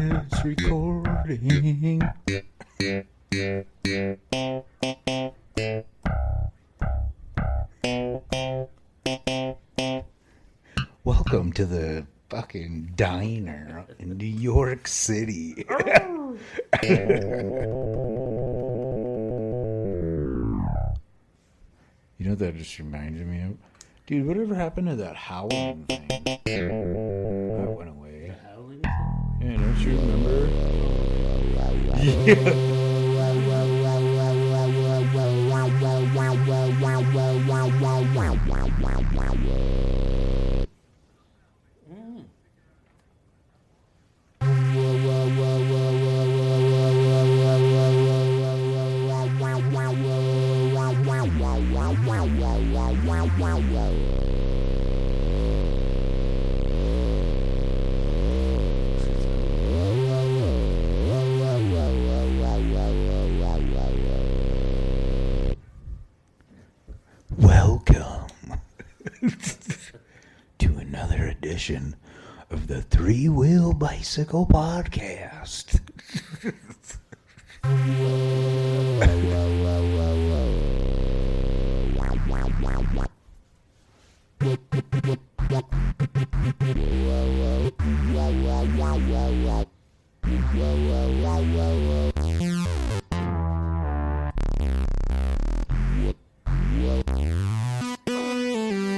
It's recording. Welcome to the fucking diner in New York City. You know what that just reminded me of? Dude, whatever happened to that howling thing? That went away. The howling thing? Yeah, don't you remember? Yeah. Welcome to another edition of the Three Wheel Bicycle Podcast.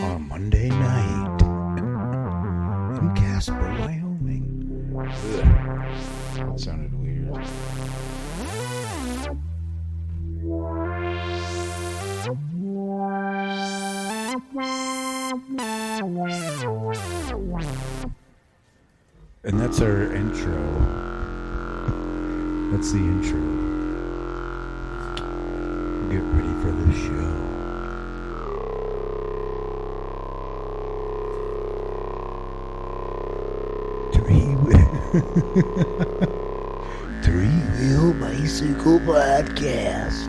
On Monday night in Casper, Wyoming. Ugh, that sounded weird. And that's our intro. That's the intro. Get ready for the show. Three Wheel Bicycle Podcast.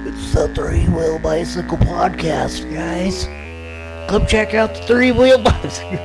It's the Three Wheel Bicycle Podcast, guys. Come check out the Three Wheel Bicycle.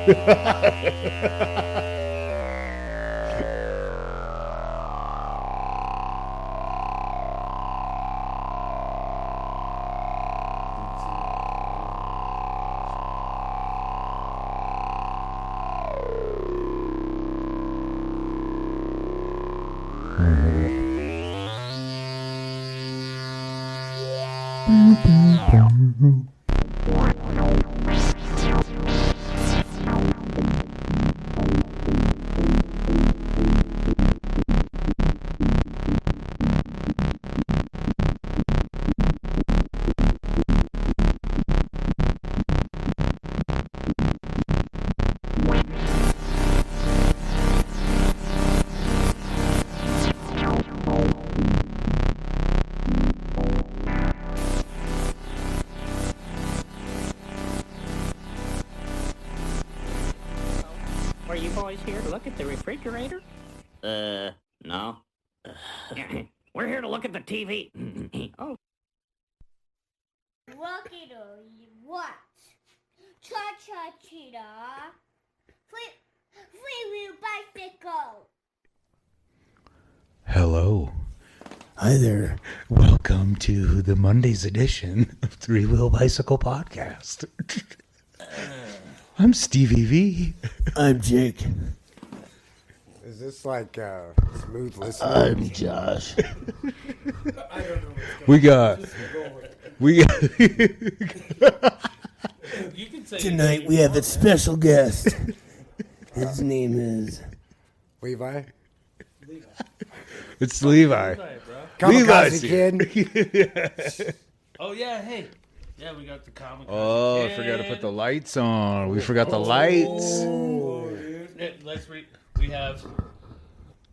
Are you boys here to look at the refrigerator? No. We're here to look at the TV. Oh, Rocky what? Cha-cha cheetah. Free-wheel bicycle. Hello. Hi there. Welcome to the Monday's edition of Three Wheel Bicycle Podcast. I'm Stevie V. I'm Jake. Is this like smooth listening? I'm Josh. We got. Tonight we have a special guest. His name is Levi? It's Levi. Kamakazie Kid? Oh, yeah, hey. Yeah, we got the Kamakazie Oh, I Kid. forgot to put the lights on. We forgot the lights. Oh, dude. We have...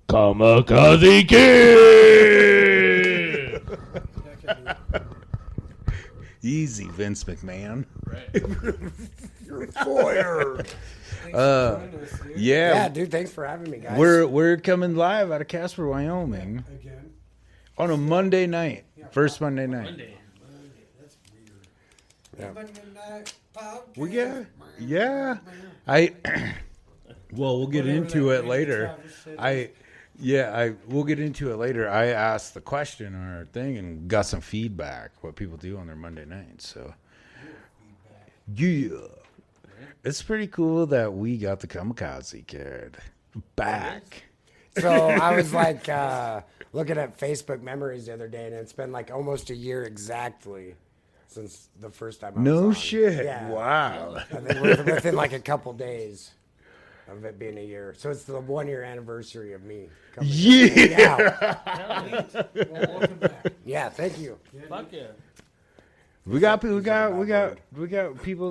Kamakazie Kid! Easy, Vince McMahon. Right. You're fired. Yeah, Yeah, dude, thanks for having me, guys. we're coming live out of Casper, Wyoming, Again? on a Monday night. First Monday night. Monday. That's weird. Yeah. We got, yeah. I Well, we'll get into it later. We'll get into it later. I asked the question on our thing and got some feedback, what people do on their Monday nights. So, yeah. It's pretty cool that we got the Kamakazie Kid back. So I was like looking at Facebook memories the other day, and it's been like almost a year exactly since the first time I was No on. shit. Yeah. Wow. I think we're within like a couple days of it being a year. So it's the 1 year anniversary of me. Yeah. Well, welcome back. Yeah, thank you. Fuck yeah. We got people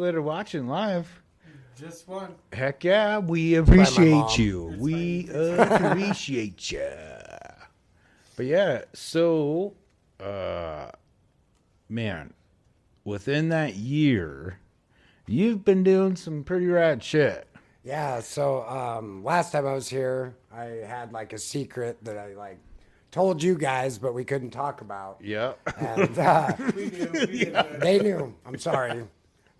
that are watching live. Just one. Heck yeah, we appreciate mom. you. We appreciate you. But yeah, so man, within that year, you've been doing some pretty rad shit. Yeah, so last time I was here, I had like a secret that I like told you guys, but we couldn't talk about. Yep. And We knew. they knew. I'm sorry.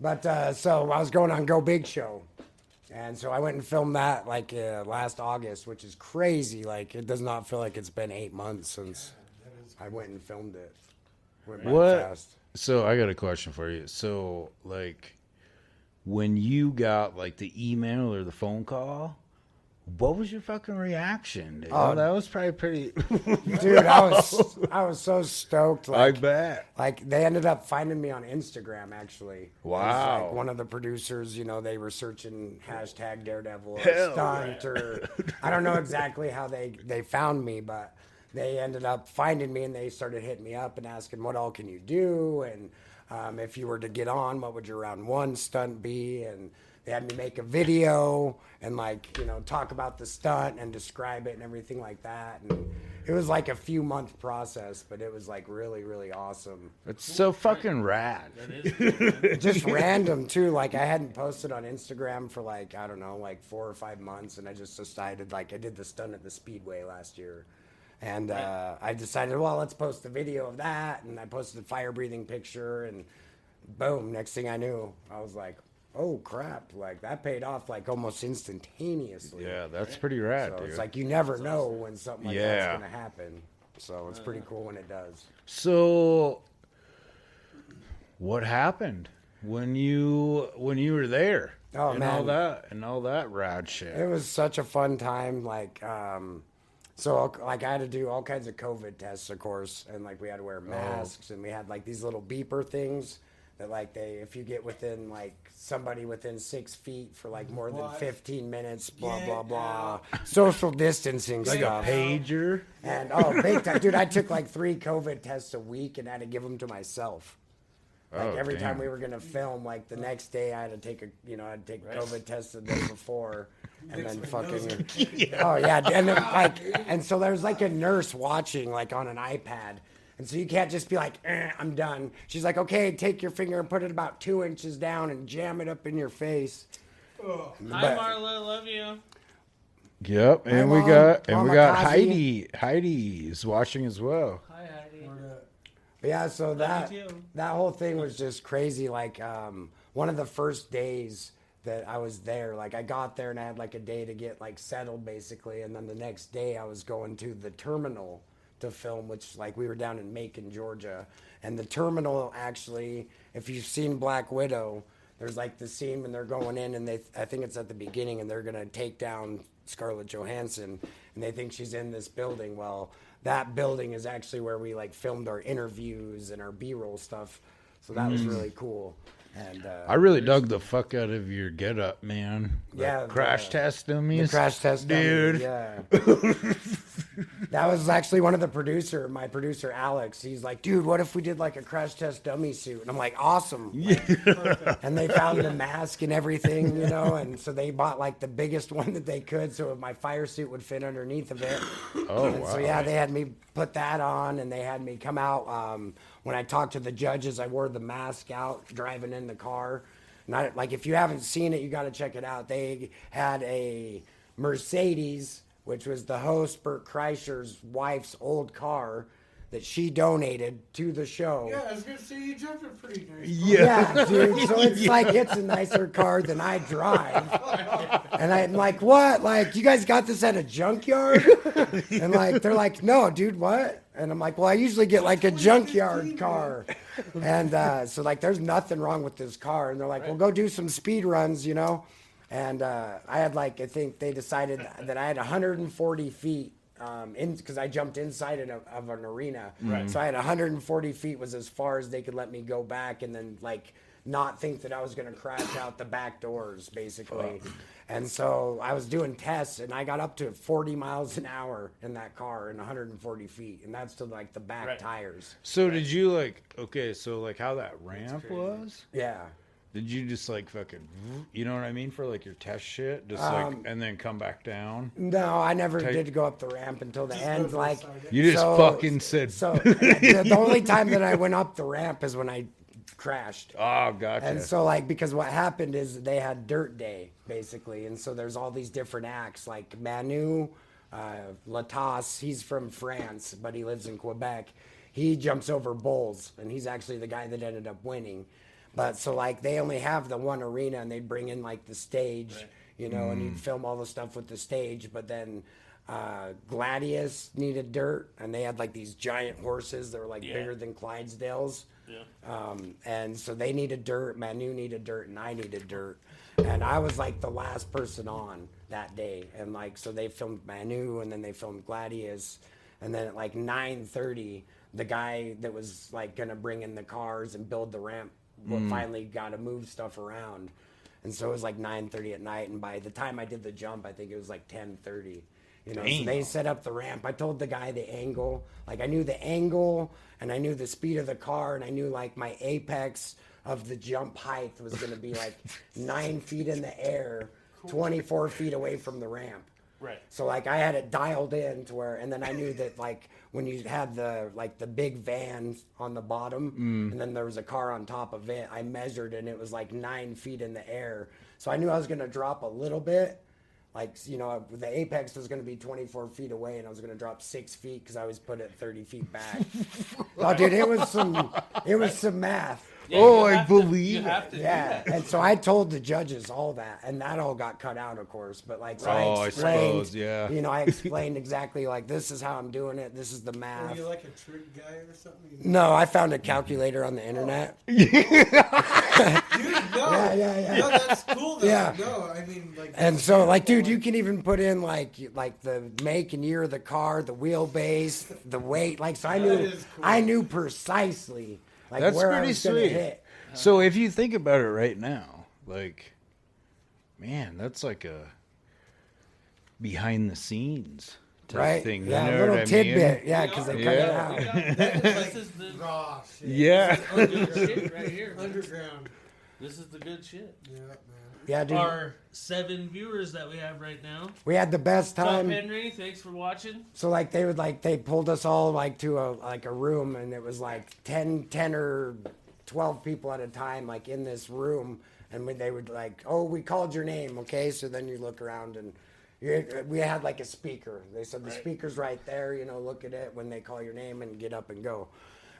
But so I was going on Go Big Show. And so I went and filmed that like last August, which is crazy. Like it does not feel like it's been 8 months since I went and filmed it. Went by What? fast. So I got a question for you. So like, when you got like the email or the phone call, what was your fucking reaction? Dude? Oh. That was probably pretty. Dude, I was so stoked. Like, bet. Like they ended up finding me on Instagram actually. It was, Wow. like one of the producers, you know, they were searching hashtag Daredevil or Hell stunt or I don't know exactly how they found me, but they ended up finding me and they started hitting me up and asking what all can you do, and if you were to get on, what would your round one stunt be? And they had me make a video and like, you know, talk about the stunt and describe it and everything like that. And it was like a few month process, but it was like really, really awesome. It's so fucking rad. Just random too. Like I hadn't posted on Instagram for like, I don't know, like 4 or 5 months. And I just decided like I did the stunt at the Speedway last year. And I decided, well, let's post the video of that. And I posted a fire breathing picture and boom, next thing I knew, I was like, oh crap, like that paid off like almost instantaneously. Yeah, that's pretty rad, So dude. it's like you never know when something like Yeah. that's gonna happen. So it's pretty cool when it does. So, what happened when you were there? Oh, and man. all that rad shit. It was such a fun time. Like, so like I had to do all kinds of COVID tests, of course, and like we had to wear masks, and we had like these little beeper things that like if you get within like somebody within 6 feet for like more than 15 minutes, blah blah blah, social distancing Like stuff. a pager. And big time, dude! I took like 3 COVID tests a week and had to give them to myself. Like Oh, every damn. time we were gonna film, like the next day I had to take COVID test the day before, and then fucking oh yeah, and then like and so there's like a nurse watching like on an iPad, and so you can't just be like I'm done. She's like, okay, take your finger and put it about 2 inches down and jam it up in your face. Hi, But- Marla. Love you. Yep, and we Mom. got Kamakazie. Heidi. Heidi is watching as well. Hi, Heidi. But yeah, so that you too. that whole thing was just crazy. Like one of the first days that I was there, like I got there and I had like a day to get like settled basically, and then the next day I was going to the terminal to film, which like we were down in Macon, Georgia, and the terminal actually, if you've seen Black Widow, there's like the scene when they're going in and I think it's at the beginning, and they're gonna take down Scarlett Johansson, and they think she's in this building. Well, that building is actually where we like filmed our interviews and our B-roll stuff, so that was really cool. And I really dug the fuck out of your getup, man. Yeah, crash test dummies. the crash test dummy, dude. yeah. That was actually one of my producer Alex. He's like, dude, what if we did like a crash test dummy suit? And I'm like, awesome. Like, and they found the mask and everything, you know, and so they bought like the biggest one that they could so my fire suit would fit underneath of it. Oh And wow. so yeah, they had me put that on, and they had me come out. When I talked to the judges, I wore the mask out driving in the car. And like if you haven't seen it, you got to check it out. They had a Mercedes, which was the host Bert Kreischer's wife's old car. that she donated to the show. Yeah, I was gonna say you jumped a pretty nice. Yeah, dude. So it's like it's a nicer car than I drive. And I'm like, what? Like, you guys got this at a junkyard? And like, they're like, no, dude, what? And I'm like, well, I usually get like a junkyard car. And so like, there's nothing wrong with this car. And they're like, well, go do some speed runs, you know? And I had like, I think they decided that I had 140 feet. Because I jumped inside of an arena, so I had 140 feet was as far as they could let me go back, and then like not think that I was gonna crash out the back doors, basically. And so I was doing tests, and I got up to 40 miles an hour in that car in 140 feet, and that's to like the back tires. So did you like? Okay, so like how that ramp was? Yeah. Did you just like fucking, you know what I mean, for like your test shit, just like, and then come back down? No, I never did go up the ramp until the end. Like you just fucking said. So the only time that I went up the ramp is when I crashed. Oh, gotcha. And so like, because what happened is they had dirt day basically. And so there's all these different acts like Manu, Latas, he's from France, but he lives in Quebec. He jumps over bulls and he's actually the guy that ended up winning. But so like they only have the one arena and they'd bring in like the stage, you know, and you'd film all the stuff with the stage. But then Gladius needed dirt and they had like these giant horses that were like bigger than Clydesdales. Yeah. And so they needed dirt, Manu needed dirt, and I needed dirt. And I was like the last person on that day. And like, so they filmed Manu and then they filmed Gladius. And then at like 9:30, the guy that was like going to bring in the cars and build the ramp finally got to move stuff around. And so it was like 9:30 at night. And by the time I did the jump, I think it was like 10:30. You know, so they set up the ramp. I told the guy the angle. Like I knew the angle and I knew the speed of the car and I knew like my apex of the jump height was going to be like 9 feet in the air, 24 feet away from the ramp. Right. So like I had it dialed in to where, and then I knew that like when you had the like the big van on the bottom, and then there was a car on top of it, I measured and it was like 9 feet in the air. So I knew I was gonna drop a little bit, like you know the apex was gonna be 24 feet away, and I was gonna drop 6 feet because I always put it 30 feet back. Oh, dude, it was some math. Yeah, I believe it. Yeah, and so I told the judges all that, and that all got cut out, of course. But like, so I explained, suppose, yeah. You know, I explained exactly like this is how I'm doing it. This is the math. Were you like a trick guy or something? No, I found a calculator on the internet. Dude, no. Yeah. No, that's cool though. Yeah. No, I mean like. And so, like, dude, you can even put in like the make and year of the car, the wheelbase, the weight. Like, so I knew precisely. Like That's where I pretty was gonna sweet. hit. So if you think about it right now, like, man, that's like a behind the scenes type Right? thing. Yeah, you a know little what I tidbit. mean? Yeah, because they cut it out. This is the Raw shit. Yeah. good shit right here. Underground. This is the good shit. Yeah, man. Yeah, dude. Our 7 viewers that we have right now. We had the best What's up, time. Henry? Thanks for watching. So like they pulled us all like to a room, and it was like 10 or 12 people at a time like in this room, and they would like, oh, we called your name, okay? So then you look around and we had like a speaker. They said the speaker's right there, you know, look at it when they call your name and get up and go.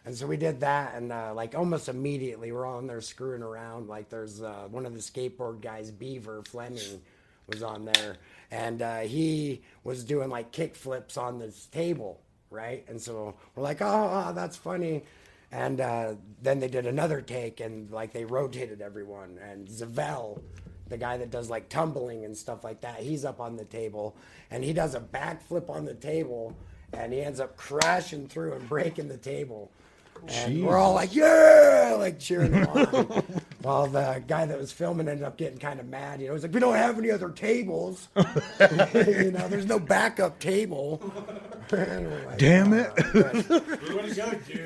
And so we did that, and like almost immediately we're all in there screwing around. Like there's one of the skateboard guys, Beaver Fleming, was on there, and he was doing like kick flips on this table, right? And so we're like, oh, that's funny. And then they did another take, and like they rotated everyone. And Zavel, the guy that does like tumbling and stuff like that, he's up on the table, and he does a backflip on the table, and he ends up crashing through and breaking the table. And we're all like, yeah, like cheering him on. While the guy that was filming ended up getting kind of mad. You know, he's like, we don't have any other tables. You know, there's no backup table. Like, Damn it.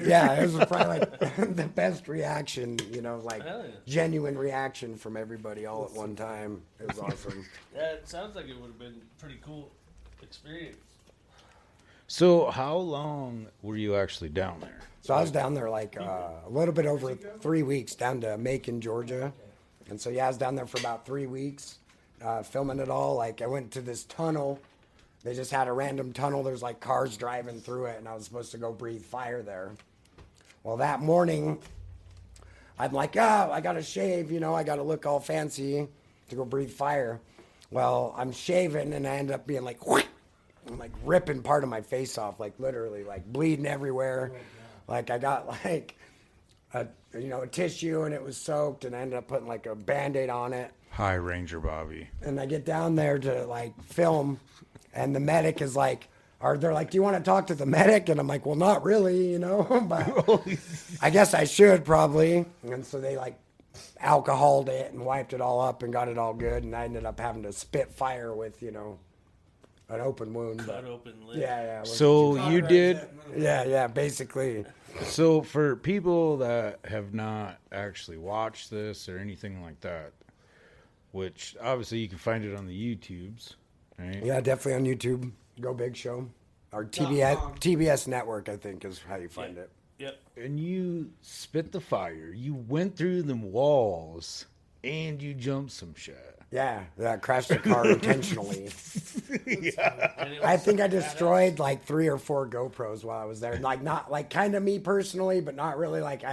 Yeah, it was probably like the best reaction, you know, like Hell yeah. genuine reaction from everybody all at one time. It was awesome. Yeah, it sounds like it would have been a pretty cool experience. So how long were you actually down there? So I was down there like a little bit over 3 weeks, down to Macon, Georgia. And so, yeah, I was down there for about 3 weeks, filming it all. Like, I went to this tunnel They just had a random tunnel. There's like cars driving through it, and I was supposed to go breathe fire there. Well, that morning, I'm like, I got to shave, I got to look all fancy to go breathe fire. Well, I'm shaving, and I end up being like, I'm like ripping part of my face off, like literally, like bleeding everywhere. Like I got like a tissue, and it was soaked, and I ended up putting like a Band-Aid on it. Hi, Ranger Bobby. And I get down there to like film, and the medic is like, they're like, do you want to talk to the medic? And I'm like, well, not really, but I guess I should probably. And so they like alcoholed it and wiped it all up and got it all good. And I ended up having to spit fire with, an open wound. Cut open lip. Yeah. So you did. Yeah, basically. So for people that have not actually watched this or anything like that, which obviously you can find it on the YouTubes, right? Yeah, definitely on YouTube. Go Big Show. Or TBS Network, I think, is how you find it. Yep. And you spit the fire. You went through them walls, and you jumped some shit. Yeah, I crashed the car intentionally. I think I destroyed like 3 or 4 GoPros while I was there. Like not like kind of me personally, but not really. Like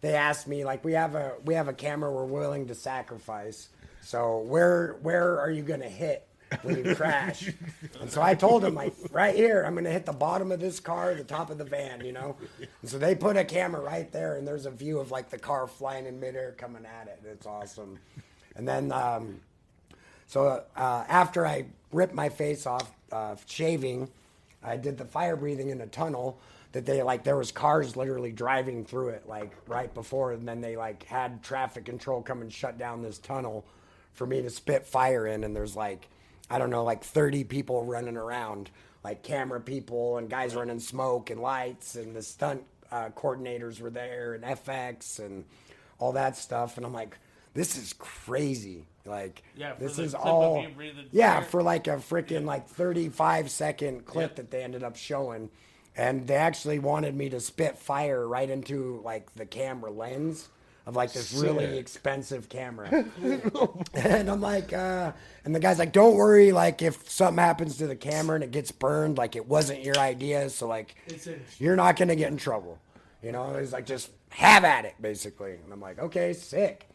they asked me like we have a camera we're willing to sacrifice. So where are you gonna hit when you crash? And so I told him like right here, I'm gonna hit the bottom of this car, the top of the van, And so they put a camera right there, and there's a view of like the car flying in midair coming at it. It's awesome. And then after I ripped my face off shaving, I did the fire breathing in a tunnel that there was cars literally driving through it like right before, and then they like had traffic control come and shut down this tunnel for me to spit fire in, and there's like 30 people running around, like camera people and guys running smoke and lights, and the stunt coordinators were there, and FX and all that stuff, and I'm like, this is crazy. Like, this is all, for like a freaking 35-second clip that they ended up showing. And they actually wanted me to spit fire right into like the camera lens of like this really expensive camera. And I'm like, and the guy's like, don't worry, like if something happens to the camera and it gets burned, like it wasn't your idea, so like you're not gonna get in trouble. He's like, just have at it, basically. And I'm like, okay, sick.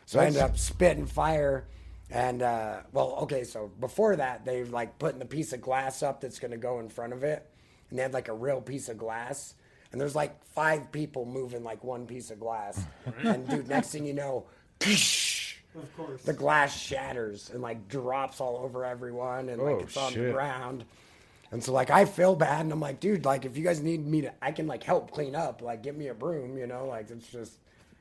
So I ended up spitting fire, and so before that, they like putting the piece of glass up that's gonna go in front of it, and they had like a real piece of glass, and there's like 5 people moving like one piece of glass, and dude, next thing you know, Of course. the glass shatters and like drops all over everyone, and like it's on the ground. And so like I feel bad, and I'm like, dude, like if you guys need me to, I can like help clean up, like give me a broom, like it's just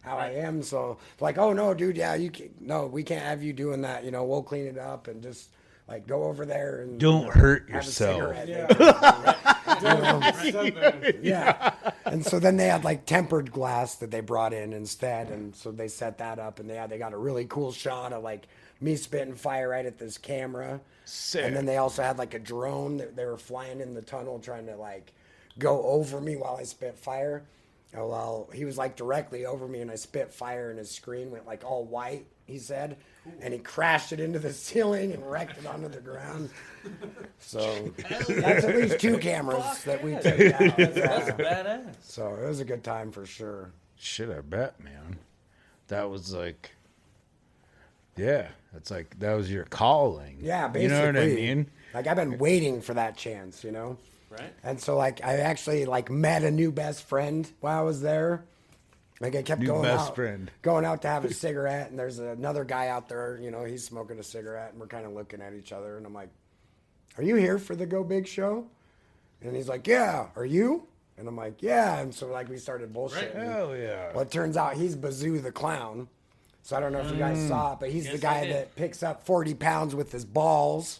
how I am. So like, oh no, dude, yeah, we can't have you doing that. We'll clean it up and just like go over there and don't hurt have yourself. Yeah. And so then they had like tempered glass that they brought in instead, and so they set that up, and they got a really cool shot of like me spitting fire right at this camera. Sick. And then they also had like a drone that they were flying in the tunnel trying to like go over me while I spit fire. Oh, well, he was like directly over me, and I spit fire, and his screen went like all white, he said, and he crashed it into the ceiling and wrecked it onto the ground. So that's at least 2 cameras that we took out. That's badass. So it was a good time for sure. Shit, I bet, man. That was like, yeah, that's like, that was your calling. Yeah, basically. You know what I mean? Like I've been waiting for that chance, Right. And so like I actually like met a new best friend while I was there. Like I kept going out to have a cigarette, and there's another guy out there, he's smoking a cigarette, and we're kind of looking at each other, and I'm like, are you here for the Go Big show? And he's like, yeah. Are you? And I'm like, yeah. And so like we started bullshitting. Right. Hell yeah. Well, it turns out he's Bazoo the Clown. So I don't know if you guys saw it, but he's the guy that picks up 40 pounds with his balls,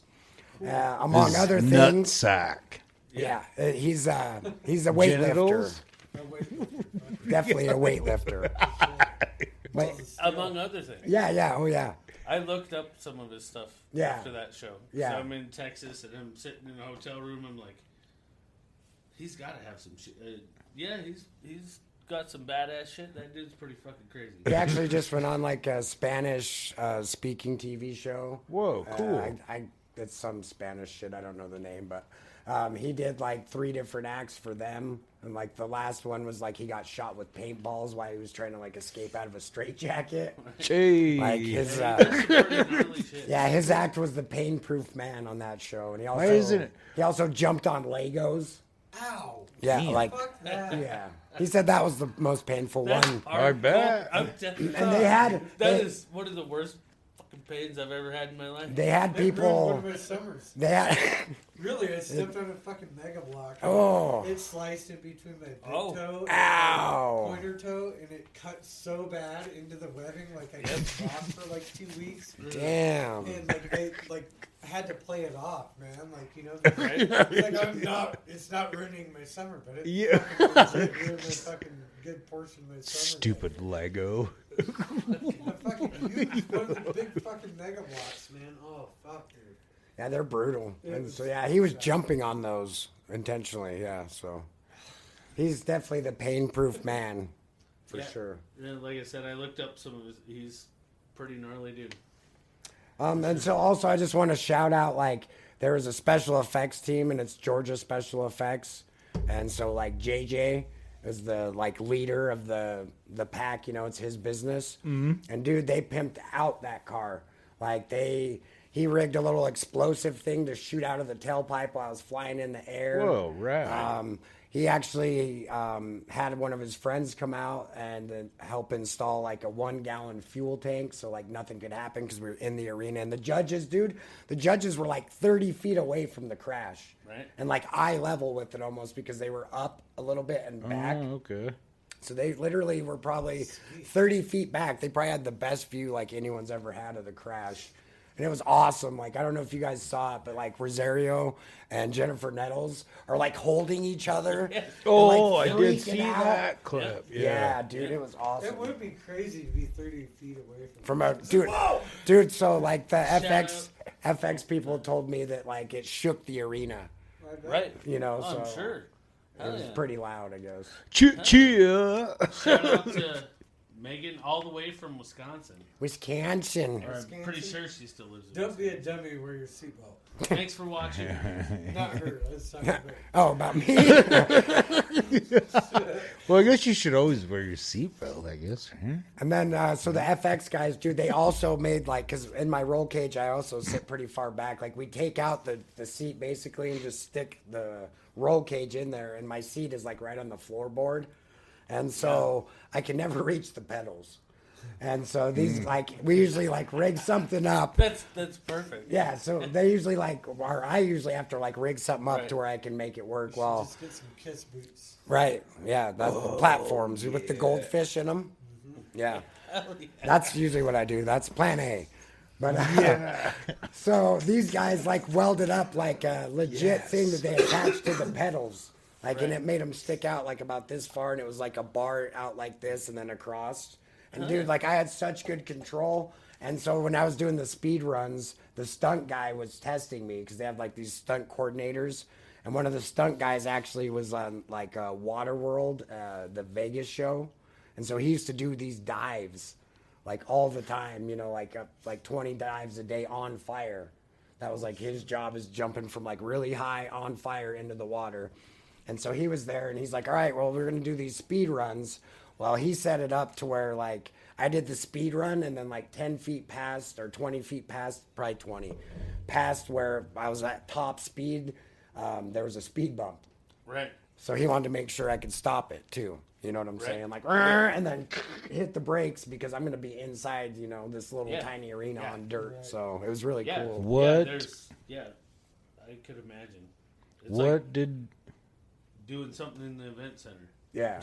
among His other nut things. sack. Yeah, he's a weightlifter. Genitals? Definitely a weightlifter. But, Among other things. yeah, oh yeah. I looked up some of his stuff after that show. Yeah. So I'm in Texas, and I'm sitting in a hotel room. I'm like, he's got to have some shit. Yeah, he's got some badass shit. That dude's pretty fucking crazy. He actually just went on like a Spanish speaking TV show. Whoa, cool. it's some Spanish shit. I don't know the name, but he did like 3 different acts for them. And like the last one was like he got shot with paintballs while he was trying to like escape out of a straitjacket. Jeez. Like his his act was the pain-proof man on that show, and he also he also jumped on Legos. Ow. Yeah, Damn. like Fuck that. yeah. He said that was the most painful one. I bet. And they had That is one of the worst fucking pains I've ever had in my life. they had It ruined one people. of my summers. They had Really, I stepped on a fucking mega block. Oh. It sliced in between my big toe and Ow. my pointer toe, and it cut so bad into the webbing, like I got off for like 2 weeks. damn. And like they like I had to play it off, man. Like Right? it's like it's not ruining my summer, but it Yeah. fucking ruined my fucking good portion of my summer. Stupid Lego. A fucking huge, one of the big fucking mega blocks, man. Oh fuck, dude. Yeah, they're brutal. And so yeah, he was jumping on those intentionally. Yeah, so he's definitely the pain-proof man for sure. Yeah, like I said, I looked up some of his. He's pretty gnarly dude. And so also I just want to shout out like there was a special effects team and it's Georgia Special Effects, and so like JJ is the like leader of the pack. You know, it's his business. Mm-hmm. And dude, they pimped out that car. Like he rigged a little explosive thing to shoot out of the tailpipe while I was flying in the air. Whoa, right. He actually had one of his friends come out and help install like a 1-gallon fuel tank so like nothing could happen because we were in the arena. And the judges were like 30 feet away from the crash. Right. And like eye level with it almost because they were up a little bit and back. Oh, okay. So they literally were probably 30 feet back. They probably had the best view like anyone's ever had of the crash. And it was awesome. Like, I don't know if you guys saw it, but like Rosario and Jennifer Nettles are like holding each other. Oh, and, I like, did freaking see out. that clip. Yeah, dude, it was awesome. It would be crazy to be 30 feet away From a dude. So like the FX people told me that like it shook the arena. Right. You know, Oh, I'm so sure. it Hell was yeah. pretty loud, I guess. Cheer. Shout out to Megan all the way from Wisconsin. Wisconsin. Or I'm pretty sure she still lives in Don't be a Wisconsin. dummy. Wear your seatbelt. Thanks for watching. Not her. Let's talk about it. Oh, about me? Well, I guess you should always wear your seatbelt, I guess. Huh? And then, so the FX guys, dude, they also made like, because in my roll cage, I also sit pretty far back. Like, we take out the seat basically and just stick the roll cage in there. And my seat is like right on the floorboard. And so I can never reach the pedals. And so these, like, we usually like rig something up. That's perfect. Yeah, so they usually like, or I usually have to like rig something up Right. to where I can make it work well. Just get some Kiss boots. Right, yeah, that's the platforms with the goldfish in them. Yeah. That's usually what I do. That's plan A. But so these guys like welded up like a legit thing that they attached to the pedals. Like, and it made them stick out like about this far, and it was like a bar out like this and then across. And dude, like I had such good control. And so when I was doing the speed runs, the stunt guy was testing me because they have like these stunt coordinators. And one of the stunt guys actually was on like Waterworld, the Vegas show. And so he used to do these dives like all the time, you know, like 20 dives a day on fire. That was like his job, is jumping from like really high on fire into the water. And so he was there and he's like, all right, well, we're going to do these speed runs. Well, he set it up to where like I did the speed run and then like 10 feet past or 20 feet past, probably 20, past where I was at top speed, there was a speed bump. Right. So he wanted to make sure I could stop it too. You know what I'm saying? Like, and then hit the brakes because I'm going to be inside, you know, this little tiny arena on dirt. Right. So it was really cool. What? Yeah, I could imagine. It's what like did... doing something in the event center. Yeah.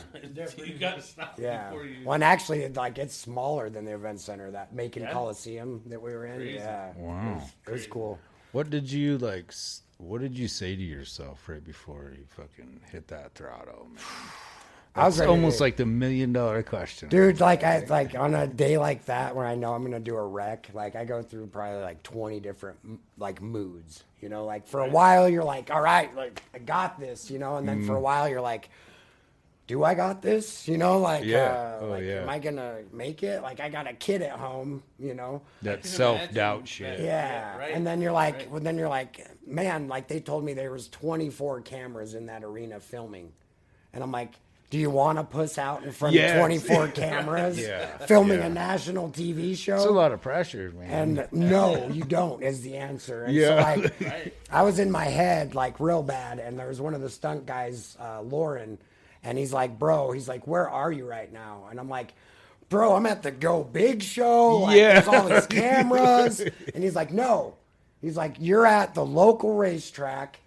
You got to stop before you... Well, and actually, like, it's smaller than the event center, that Macon Coliseum that we were in. Crazy. Yeah. Wow. It was cool. What did you, like, what did you say to yourself right before you fucking hit that throttle, man? I was That's almost like the $1 million question. Dude, like on a day like that where I know I'm gonna do a wreck, like I go through probably like 20 different like moods. You know, like for a while you're like, all right, like I got this, you know, and then for a while you're like, do I got this? You know, like, Yeah. Oh, yeah. am I gonna make it? Like, I got a kid at home, you know. That can self-doubt imagine shit. that. Yeah, right. and then you're like, Right. well, then you're like, man, like they told me there was 24 cameras in that arena filming, and I'm like, do you want to puss out in front Yes. of 24 cameras, Yeah, filming yeah. a national TV show? It's a lot of pressure, man. And no, you don't is the answer. And so Yeah. like, Right. I was in my head like real bad, and there was one of the stunt guys, Lauren, and he's like, bro, he's like, where are you right now? And I'm like, bro, I'm at the Go Big show. Like, Yeah. there's all these cameras. And he's like, no. He's like, you're at the local racetrack.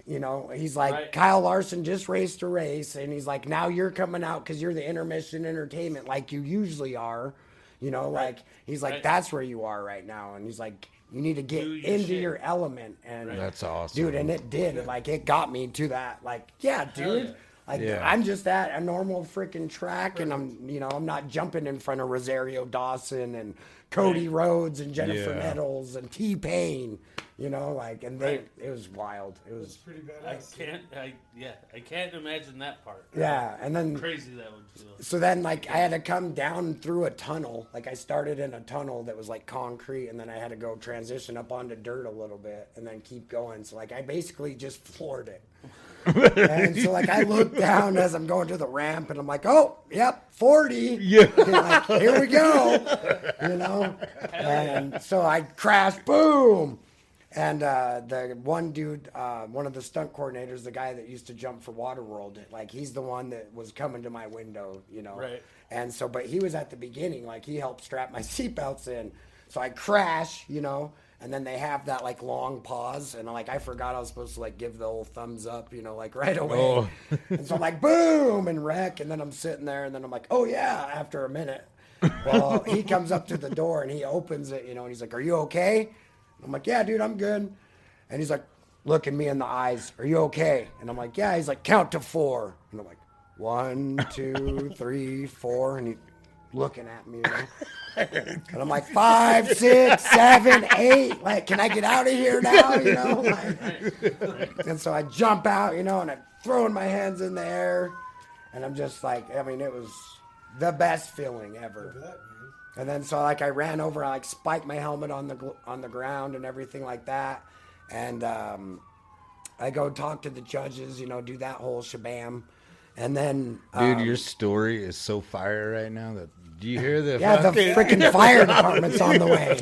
You know, he's like, Right. Kyle Larson just raced a race. And he's like, now you're coming out because you're the intermission entertainment like you usually are. You know, like, he's like, Right. that's where you are right now. And he's like, you need to get Do your into shit. your element. And That's awesome. dude, and it did. Like, it got me to that. Like, yeah, dude. yeah. Like, Yeah. I'm just at a normal freaking track, and I'm not jumping in front of Rosario Dawson and Cody Rhodes and Jennifer Yeah. Nettles and T-Pain, you know, like, and Right. it was wild. It was, Pretty I badass. can't imagine that part. yeah. And then, Crazy that would feel. so then, like, I had to come down through a tunnel. Like, I started in a tunnel that was, like, concrete, and then I had to go transition up onto dirt a little bit and then keep going. So, like, I basically just floored it. And so, like, I look down as I'm going to the ramp, and I'm like, oh, yep, 40. Yeah. And, like, here we go. You know? And so I crashed, boom. And the one dude, one of the stunt coordinators, the guy that used to jump for Waterworld, like, he's the one that was coming to my window, you know? Right. And so, but he was at the beginning, like, he helped strap my seatbelts in. So I crash, you know, and then they have that, like, long pause. And, like, I forgot I was supposed to, like, give the old thumbs up, you know, like, right away. Oh. And so I'm like, boom, and wreck. And then I'm sitting there, and then I'm like, oh, yeah, after a minute. Well, he comes up to the door, and he opens it, you know, and he's like, are you okay? I'm like, yeah, dude, I'm good. And he's like, looking me in the eyes, are you okay? And I'm like, yeah. He's like, count to 4. And I'm like, 1, 2, 3, 4. And he's looking at me, you know. And I'm like, 5, 6, 7, 8. Like, can I get out of here now? You know. Like, and so I jump out, you know, and I'm throwing my hands in the air, and I'm just like, I mean, it was the best feeling ever. That, man. And then so like I ran over, I like spiked my helmet on the ground and everything like that, and I go talk to the judges, you know, do that whole shabam, and then Dude, your story is so fire right now. That do you hear the? yeah, the freaking fire department's on the way.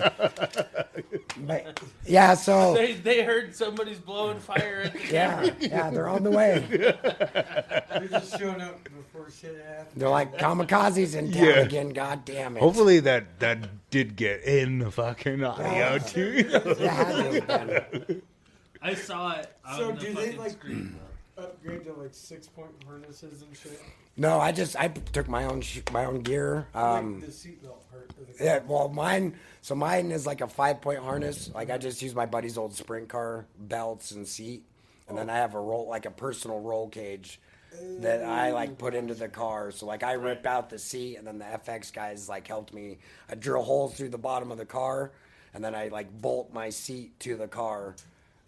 But yeah, so They heard somebody's blowing fire at the camera. yeah, they're on the way. They're just showing up before shit happens. They're like, Kamakazie's in town Yeah. again. God damn it. Hopefully that did get in the fucking audio too. It had to have been. I saw it on So the do they fucking like screen. upgrade to like 6-point harnesses and shit? No, I took my own gear. Like the seatbelt part. Of the Yeah, well, mine is like a 5-point harness. Like I just use my buddy's old sprint car belts and seat, and then I have a personal roll cage that I like put into the car. So like I rip out the seat, and then the FX guys like helped me. I drill holes through the bottom of the car, and then I like bolt my seat to the car,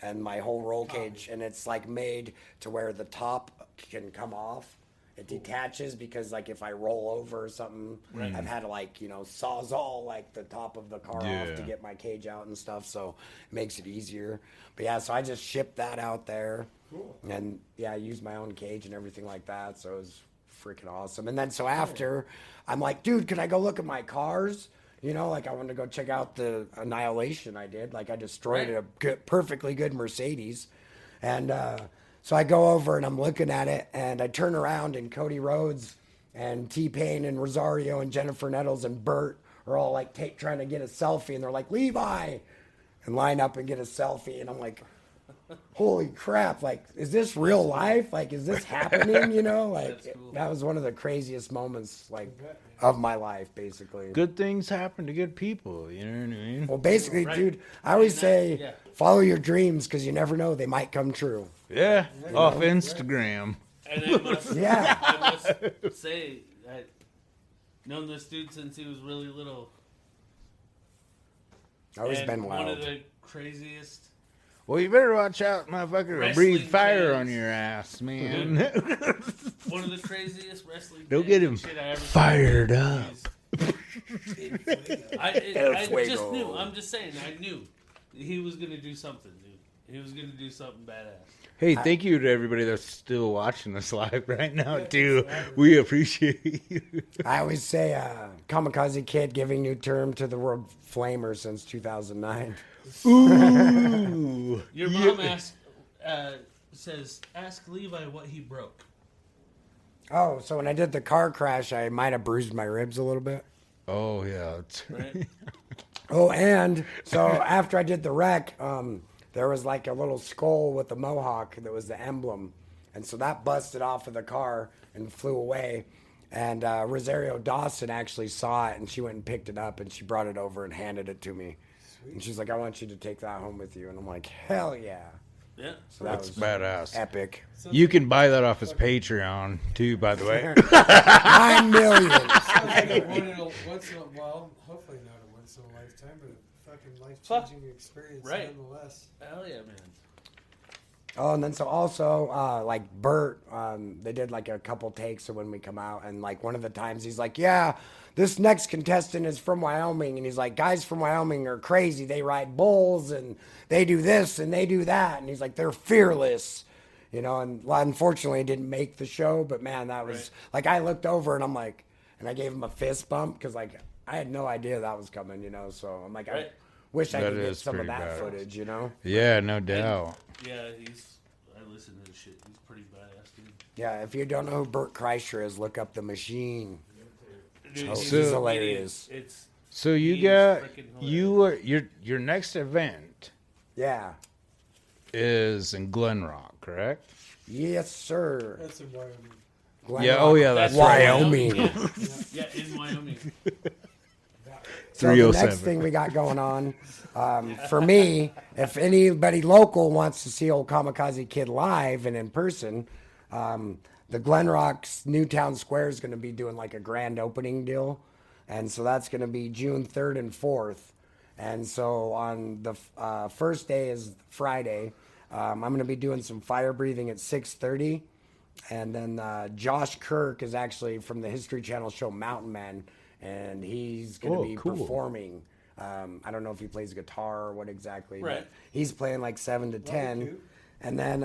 and my whole roll cage, and it's like made to where the top can come off. It detaches because like if I roll over or something, I've had to like, you know, sawzall like the top of the car off to Yeah. get my cage out and stuff, so it makes it easier. But yeah, so I just shipped that out there. Cool. And yeah, I used my own cage and everything like that, so it was freaking awesome. And then so after, I'm like, dude, can I go look at my cars? You know, like I wanted to go check out the Annihilation I did. Like I destroyed a perfectly good Mercedes. And so I go over and I'm looking at it, and I turn around, and Cody Rhodes and T-Pain and Rosario and Jennifer Nettles and Bert are all like trying to get a selfie, and they're like, Levi, and line up and get a selfie. And I'm like, holy crap, like, is this real life? Like, is this happening? You know, like, That's cool. that was one of the craziest moments, like, of my life, basically. Good things happen to good people. You know what I mean? Well, basically, Right. dude, I always say, yeah. follow your dreams, because you never know, they might come true. Yeah, off Instagram. And I must, Yeah. I must say, I've known this dude since he was really little. Always And been one wild. of the craziest Well, you better watch out, motherfucker. Or Wrestling breathe fire fans. on your ass, man. One of the craziest wrestling. Don't get him shit I ever fired seen up. I just knew. I'm just saying. I knew he was gonna do something, dude. He was gonna do something badass. Hey, thank you to everybody that's still watching us live right now, too. We appreciate you. I always say Kamakazie Kid giving new term to the word flamer since 2009. Ooh. Your mom says, ask Levi what he broke. Oh, so when I did the car crash, I might have bruised my ribs a little bit. Oh, yeah. That's Right? Oh, and so after I did the wreck, there was like a little skull with a mohawk that was the emblem. And so that busted off of the car and flew away. And Rosario Dawson actually saw it, and she went and picked it up, and she brought it over and handed it to me. Sweet. And she's like, I want you to take that home with you. And I'm like, hell yeah. Yeah. So that That's was badass. epic. You can buy that off his Patreon, too, by the way. 9 million. Sounds like a once in a while, hopefully not a once in a lifetime, but a fucking life-changing experience nonetheless. Hell yeah, man. Oh, and then so also, like Bert, they did like a couple takes of when we come out, and like one of the times he's like, yeah, this next contestant is from Wyoming, and he's like, guys from Wyoming are crazy. They ride bulls, and they do this, and they do that, and he's like, they're fearless, you know, and well, unfortunately it didn't make the show, but man, that was, like, I looked over, and I'm like, and I gave him a fist bump, because like, I had no idea that was coming, you know, so I'm like, I wish I That could get is some of pretty that badass. footage, you know? Yeah, no doubt. Yeah, I listen to his shit. He's pretty badass, dude. Yeah, if you don't know who Bert Kreischer is, look up The Machine. Dude, Oh, he's he's hilarious. It's So you he's got, freaking hilarious. your next event Yeah. is in Glen Rock, correct? Yes, sir. That's in Wyoming. Glen Yeah, Rock, oh yeah, that's Wyoming. Yeah, in Wyoming. So the 307. next thing we got going on, for me, if anybody local wants to see old Kamakazie Kid live and in person, the Glen Rock's Newtown Square is going to be doing like a grand opening deal. And so that's going to be June 3rd and 4th. And so on the first day is Friday. I'm going to be doing some fire breathing at 6:30. And then Josh Kirk is actually from the History Channel show Mountain Man. And he's going to be performing. I don't know if he plays guitar or what exactly. Right. But he's playing like 7 to 10. And then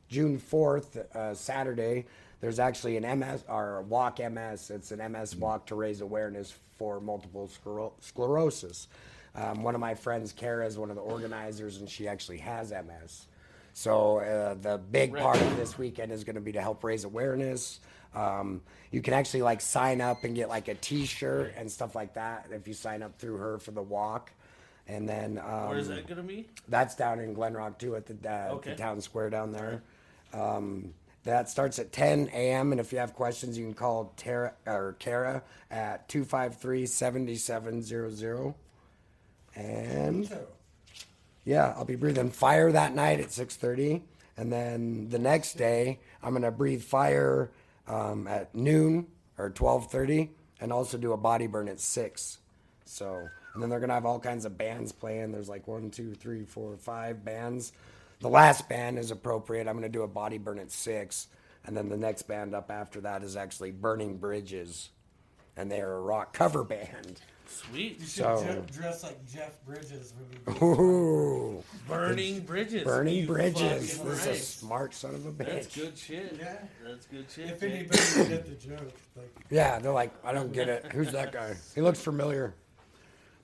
June 4th, Saturday, there's actually an MS, or Walk MS. It's an MS walk to raise awareness for multiple sclerosis. One of my friends, Kara, is one of the organizers, and she actually has MS. So the big part of this weekend is going to be to help raise awareness. You can actually like sign up and get like a T-shirt and stuff like that if you sign up through her for the walk. And then Where is that gonna be? that's down in Glen Rock too at the town square down there. That starts at 10 a.m. and if you have questions, you can call Kara at 253-7700. And yeah, I'll be breathing fire that night at 6:30, and then the next day I'm gonna breathe fire at noon or 12:30, and also do a body burn at 6. So, and then they're gonna have all kinds of bands playing. There's like 1, 2, 3, 4, 5 bands. The last band is appropriate. I'm gonna do a body burn at 6, and then the next band up after that is actually Burning Bridges, and they're a rock cover band. Sweet. You should So- dress like Jeff Bridges when you do Ooh, Burning Bridges. Burning You Bridges. fucking This is a right. smart son of a bitch. That's good shit. Yeah. That's good shit. If Jake. anybody would get the joke. Like, Yeah, they're like, I don't get it. Who's that guy? He looks familiar.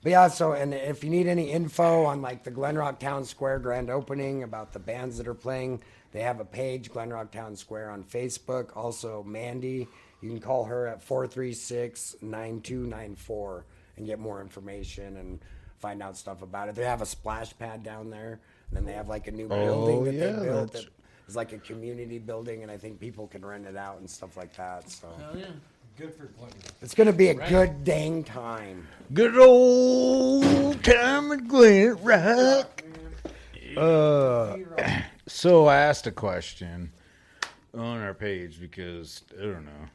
But yeah, so, and if you need any info on like the Glen Rock Town Square grand opening, about the bands that are playing, they have a page, Glen Rock Town Square, on Facebook. Also, Mandy, you can call her at 436-9294 and get more information and find out stuff about it. They have a splash pad down there, and then they have like a new building that they built that is like a community building, and I think people can rent it out and stuff like that. So Hell yeah. good for Glen Rock. it's gonna be a good dang time. Good old time at Glen Rock. So I asked a question on our page because I don't know,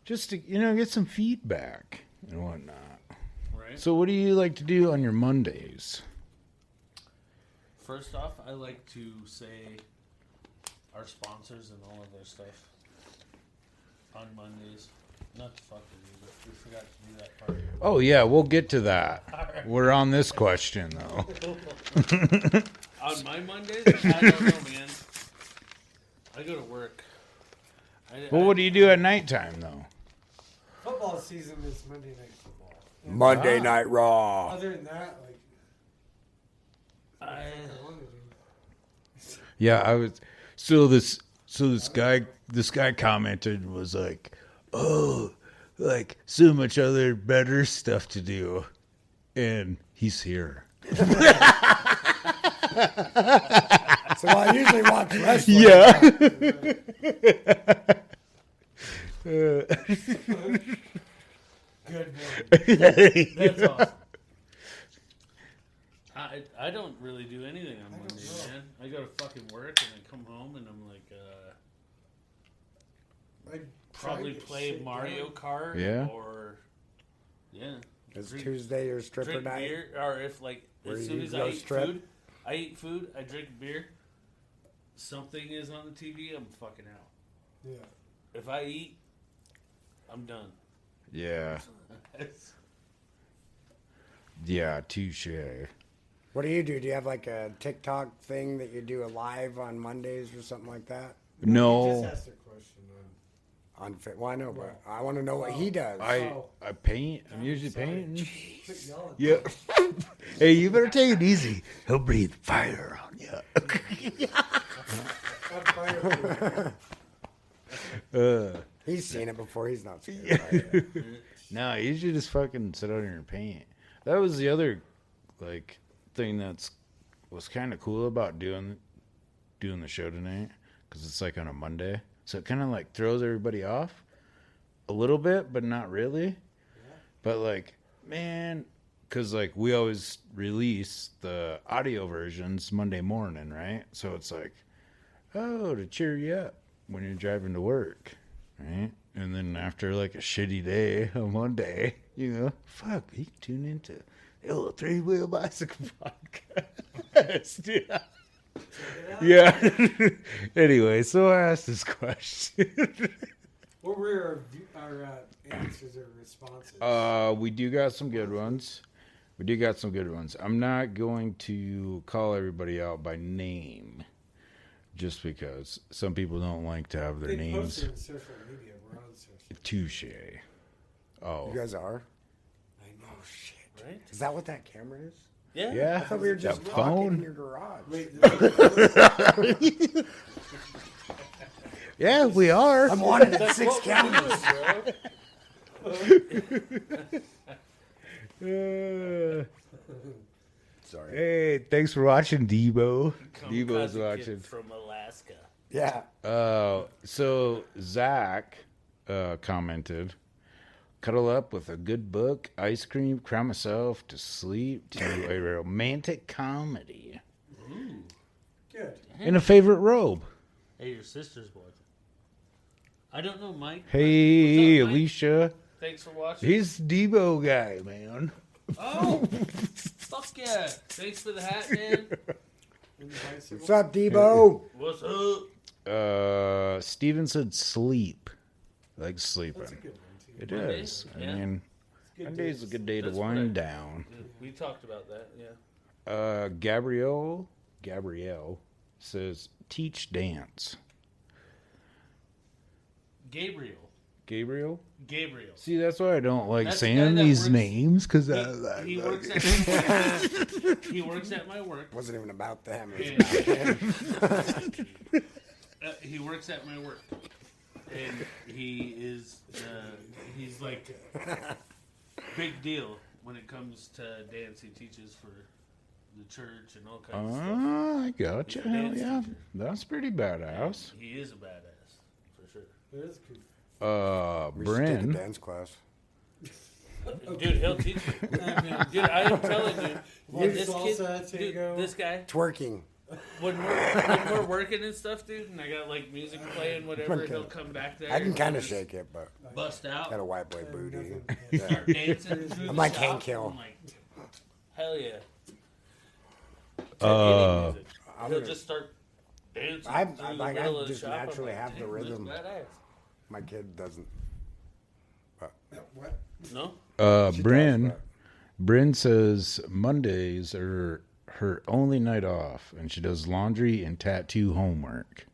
just to get some feedback and whatnot. Right. So what do you like to do on your Mondays? first off, I like to say our sponsors and all of their stuff on Mondays. Not to fuck with you, but we forgot to do that part. Oh, yeah, we'll get to that. Right. We're on this question, though. On my Mondays, I don't know, man. I go to work. Well, what do you do at nighttime, though? Football season is Monday Night Football. And Monday Night Raw. Other than that, like, yeah, I was. So this guy commented and was like, "Oh, like so much other better stuff to do," and he's here. So I usually watch wrestling. Yeah. good one. That's awesome. I don't really do anything on Mondays, man. I go to fucking work and I come home and I'm like, probably play Mario Kart. Yeah. Or, yeah. Is Tuesday your stripper drink night? Beer, or if, like, as soon as I eat food, I drink beer. Something is on the TV, I'm fucking out. Yeah. If I eat, I'm done. Yeah. Yeah, touche. What do you do? Do you have like a TikTok thing that you do a live on Mondays or something like that? No. Just asked a question Well, I know, but I want to know what he does. I paint. I'm usually painting. Yeah. Hey, you better take it easy. He'll breathe fire on you. He's seen it before. He's not scared. No, you should just fucking sit out here and paint. That was the other like thing was kind of cool about doing the show tonight, because it's like on a Monday, so it kind of like throws everybody off a little bit, but not really. Yeah. But like, man, because like we always release the audio versions Monday morning, right? So it's like, oh, to cheer you up when you're driving to work, right? And then after like a shitty day on Monday, you know, fuck, you can tune into the old Three-Wheel Bicycle Podcast. Yeah. Anyway, so I asked this question. What were our answers or responses? We do got some good ones. I'm not going to call everybody out by name, just because some people don't like to have their names. Posted on social media. We're on social media. Touche. Oh. You guys are? I know. Shit. Right? Is that what that camera is? Yeah. Yeah. I thought we were just That talking phone. in your garage. Wait, Yeah, we are. I'm wanted at 6 cameras. Sorry. Hey, thanks for watching, Debo. Debo's Kamakazie watching. Kid from Alaska. Yeah. So Zach commented, cuddle up with a good book, ice cream, cry myself to sleep to a romantic comedy. Ooh. good. In a favorite robe. Hey, your sister's boy. I don't know, Mike. Hey, What's up, Mike? Alicia. Thanks for watching. He's Debo guy, man. Oh, fuck yeah. Thanks for the hat, man. What's up, Debo? What's up? Steven said sleep. Like sleeping. That's a good one, too. It Monday? is. Yeah. I mean, Monday's a good day to That's what wind down. We talked about that, yeah. Gabrielle says teach dance. Gabriel. See, that's why I don't like That's the saying guy that these works- names, because He works at he works at my work. Wasn't even about them. And, he works at my work, and he is he's like big deal when it comes to dance. He teaches for the church and all kinds of stuff. Oh, I gotcha. He's a Hell dance yeah. teacher. That's pretty badass. He is a badass for sure. It is cool. We should take a Bryn. dance class. Dude, he'll teach you. Dude, I am telling you, this salsa, kid, dude, tango. this guy, Twerking. when we're working and stuff, dude, and I got like music playing, whatever, he'll come back there. I can and kind of just shake it, but Bust out. got a white boy booty. Start dancing through I'm the like shop. Hank Hill. I'm like, hell yeah. to any music. I'm He'll gonna- just start dancing I through the like middle I of the just shop. I'm naturally like, have the "Damn, that's rhythm. badass." My kid doesn't. What? No? She Bryn, does, Bryn says Mondays are her only night off, and she does laundry and tattoo homework.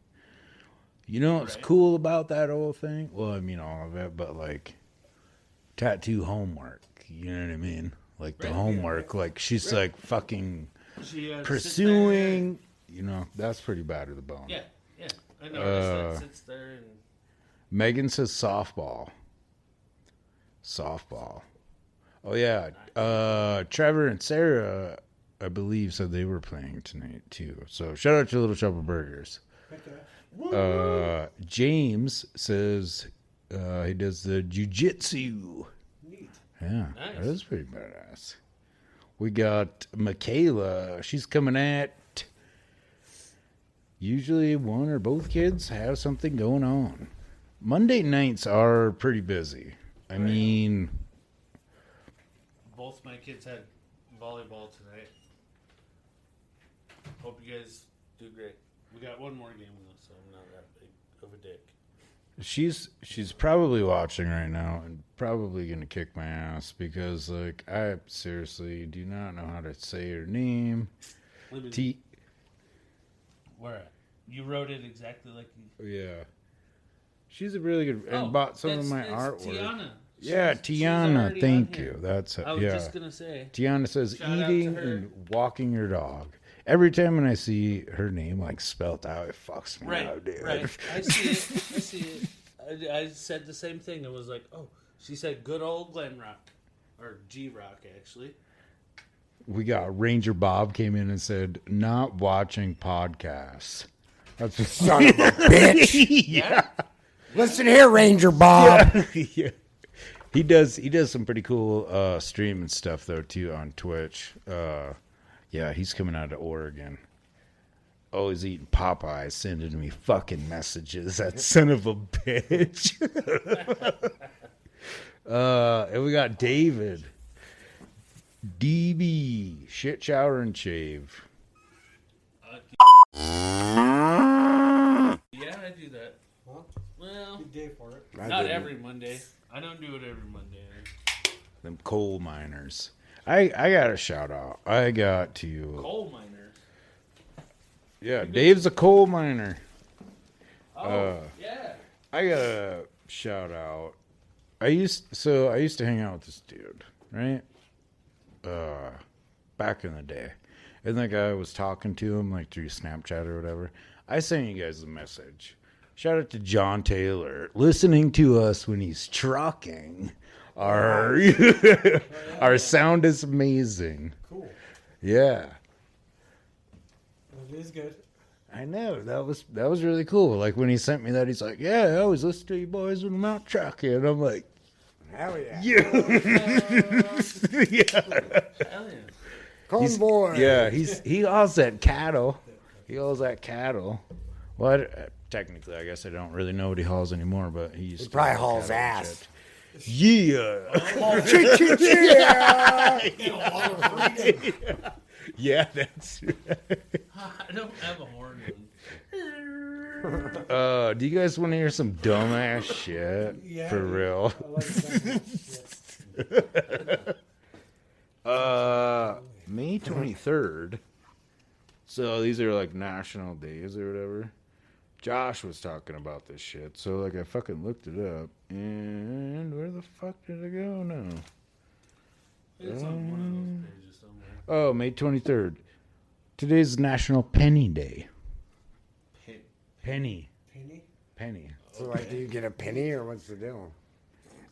You know what's Right. cool about that whole thing? Well, I mean all of it, but like tattoo homework. You know what I mean? Like the Right, homework. Like she's like fucking She pursuing. You know, that's pretty bad to the bone. Yeah, yeah. I know. That sits there and Megan says softball. Softball. Oh yeah. Trevor and Sarah, I believe, said they were playing tonight too. So shout out to Little Shop of Burgers. James says he does the jujitsu. Neat. Yeah, Nice. that is pretty badass. We got Michaela. She's coming at. Usually one or both kids have something going on. Monday nights are pretty busy. I mean, both my kids had volleyball tonight. Hope you guys do great. We got one more game though, so I'm not that big of a dick. she's probably watching right now and probably gonna kick my ass because like I seriously do not know how to say her name. Where at? You wrote it exactly like you. Yeah, she's a really good and bought some of my it's artwork. Tiana. Yeah, She's Tiana, already thank on here. you. That's I was yeah. just gonna say. Tiana says Shout out to eating her. and walking her dog. Every time when I see her name like spelt out, it fucks me Right, out, dude. right. I see it. I see it. I said the same thing. I was like, oh, she said good old Glen Rock. Or G Rock, actually. We got Ranger Bob came in and said, not watching podcasts. That's just Son of a bitch. yeah. Listen here, Ranger Bob. Yeah. He does some pretty cool streaming stuff though too on Twitch. Yeah, he's coming out of Oregon. Oh, he's eating Popeyes, sending me fucking messages. That son of a bitch. And we got David. DB, shit, shower, and shave. Yeah, I do that. Huh? Well, Good day for it. not every Monday. I don't do it every Monday. Them coal miners. I got a shout out. I got to. Coal miners. Yeah, Dave's a coal miner. Oh, yeah. I got a shout out. I used to hang out with this dude, right? Back in the day. And that guy was talking to him like through Snapchat or whatever. I sent you guys a message. Shout out to John Taylor, listening to us when he's trucking. Our sound is amazing. Cool. Yeah. That is good. I know. That was really cool. Like when he sent me that, he's like, yeah, I always listen to you boys when I'm out trucking. And I'm like, Hell yeah. yeah. Hell yeah. Convoy. Yeah, he hauls that cattle. He hauls that cattle. Well, technically, I guess I don't really know what he hauls anymore, but he used He to probably haul hauls cattle and ass. shit. Yeah. Yeah, that's right. I don't have a horn. Do you guys want to hear some dumbass shit? Yeah. For real. I like that. May 23rd. So these are like national days or whatever. Josh was talking about this shit. So like I fucking looked it up. And where the fuck did it go now? It's on one of those pages somewhere. Oh, May 23rd. Today's National Penny Day. Penny. Penny? Penny. So, like, do you get a penny or what's the deal?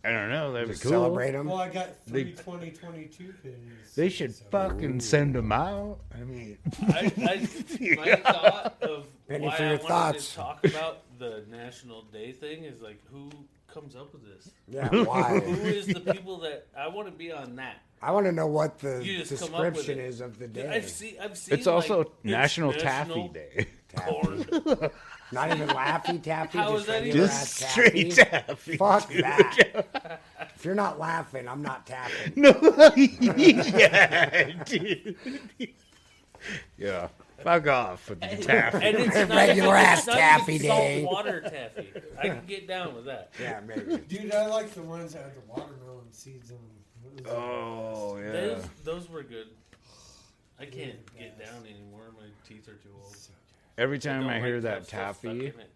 I don't know. That'd be Just cool. celebrate them? Well, I got 2022 pennies. They should so- fucking send them out. I mean, My thought of Penny why for I your wanted thoughts. to talk about the National Day thing is like, who comes up with this? Yeah, why? Who is the people that I want to be on that? I want to know what the You just come up with description it. is of the day. I've seen it's also like, National it's Taffy Day. Corn. Not even Laffy Taffy. How just is that regular even- ass Just straight taffy. Fuck dude. that. If you're not laughing, I'm not tapping. No, yeah, dude. Yeah. Fuck off with the taffy. And it's not Regular even, ass it's not taffy even day. saltwater taffy. I can get down with that. Yeah, maybe. Dude, I like the ones that had the watermelon seeds in them. Oh, yeah. Those were good. I can't get down anymore. My teeth are too old. Every time I hear like that stuff stuck taffy, in it.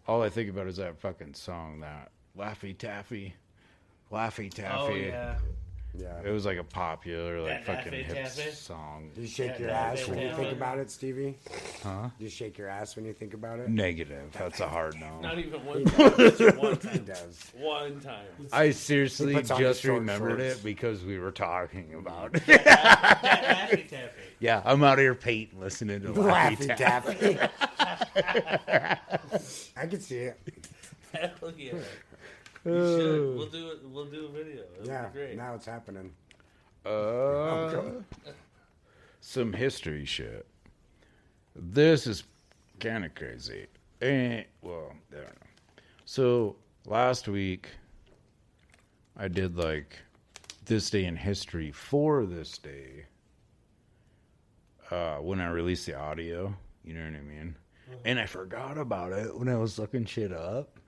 all I think about is that fucking song, that Laffy Taffy. Laffy Taffy. Oh, yeah. Yeah. It was like a popular, like, That fucking Laffy hip Taffy? song. Do you shake your Yeah, ass when you think about it, Stevie? Huh? Do you shake your ass when you think about it? Negative. That's a hard no. Not even one time. Just one He time. does. One time. I seriously He puts on his just short remembered shorts. it because we were talking about it. That Laffy Taffy. Yeah, I'm out here painting, listening to Laffy Laffy Taffy. Taffy. I can see it. Hell yeah. You should. We'll do it. We'll do a video. It'll Yeah, be great. now it's happening. Some history shit. This is kind of crazy. Well, I don't know. So last week, I did like this day in history for this day. When I released the audio, you know what I mean? And I forgot about it when I was looking shit up.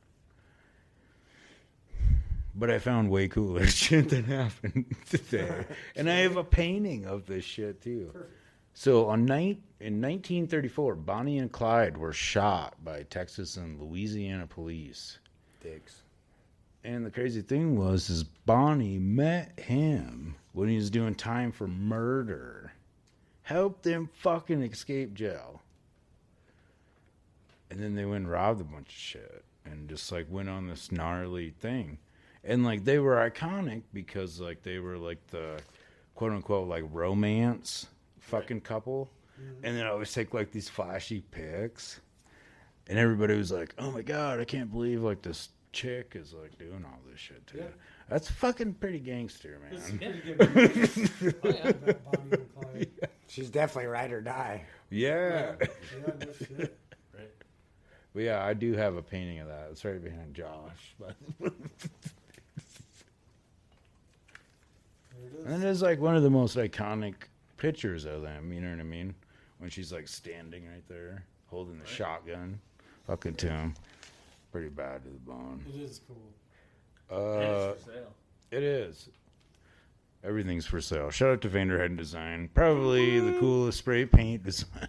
But I found way cooler shit that happened today. And I have a painting of this shit, too. Perfect. So in 1934, Bonnie and Clyde were shot by Texas and Louisiana police. Dicks. And the crazy thing was, is Bonnie met him when he was doing time for murder. Helped him fucking escape jail. And then they went and robbed a bunch of shit. And just, like, went on this gnarly thing. And, like, they were iconic because, like, they were, like, the quote-unquote, like, romance fucking couple. Mm-hmm. And then I always take, like, these flashy pics. And everybody was like, oh, my God, I can't believe, like, this chick is, like, doing all this shit, too. Yeah. That's fucking pretty gangster, man. It's pretty good. Oh, yeah. Bonnie and Clyde. She's definitely ride or die. Yeah. Yeah, no shit. Right. But, yeah, I do have a painting of that. It's right behind Josh. But and it is like one of the most iconic pictures of them, you know what I mean? When she's like standing right there, holding the shotgun, fucking to him. Pretty bad to the bone. It is cool. And it's for sale. It is. Everything's for sale. Shout out to Vanderheiden Design. Probably the coolest spray paint design.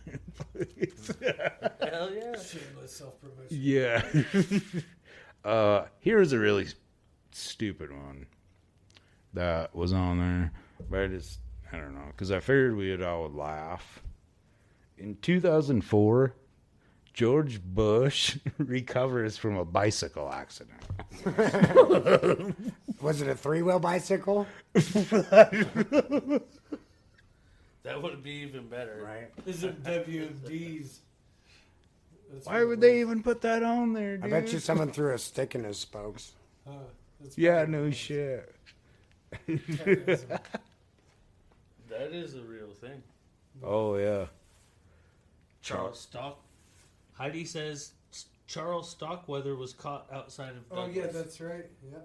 Hell yeah. Shameless self-promotion. Yeah. Here's a really stupid one that was on there, but I don't know, because I figured we'd all would laugh. In 2004, George Bush recovers from a bicycle accident. Was it a 3-wheel bicycle? That would be even better. Right. Is it WMDs? Why would they even put that on there, dude? I bet you someone threw a stick in his spokes. Yeah, no shit. That is a real thing. Oh, yeah. Charles Stock. Heidi says Charles Stockweather was caught outside of Douglas. Oh, yeah, that's right. Yeah.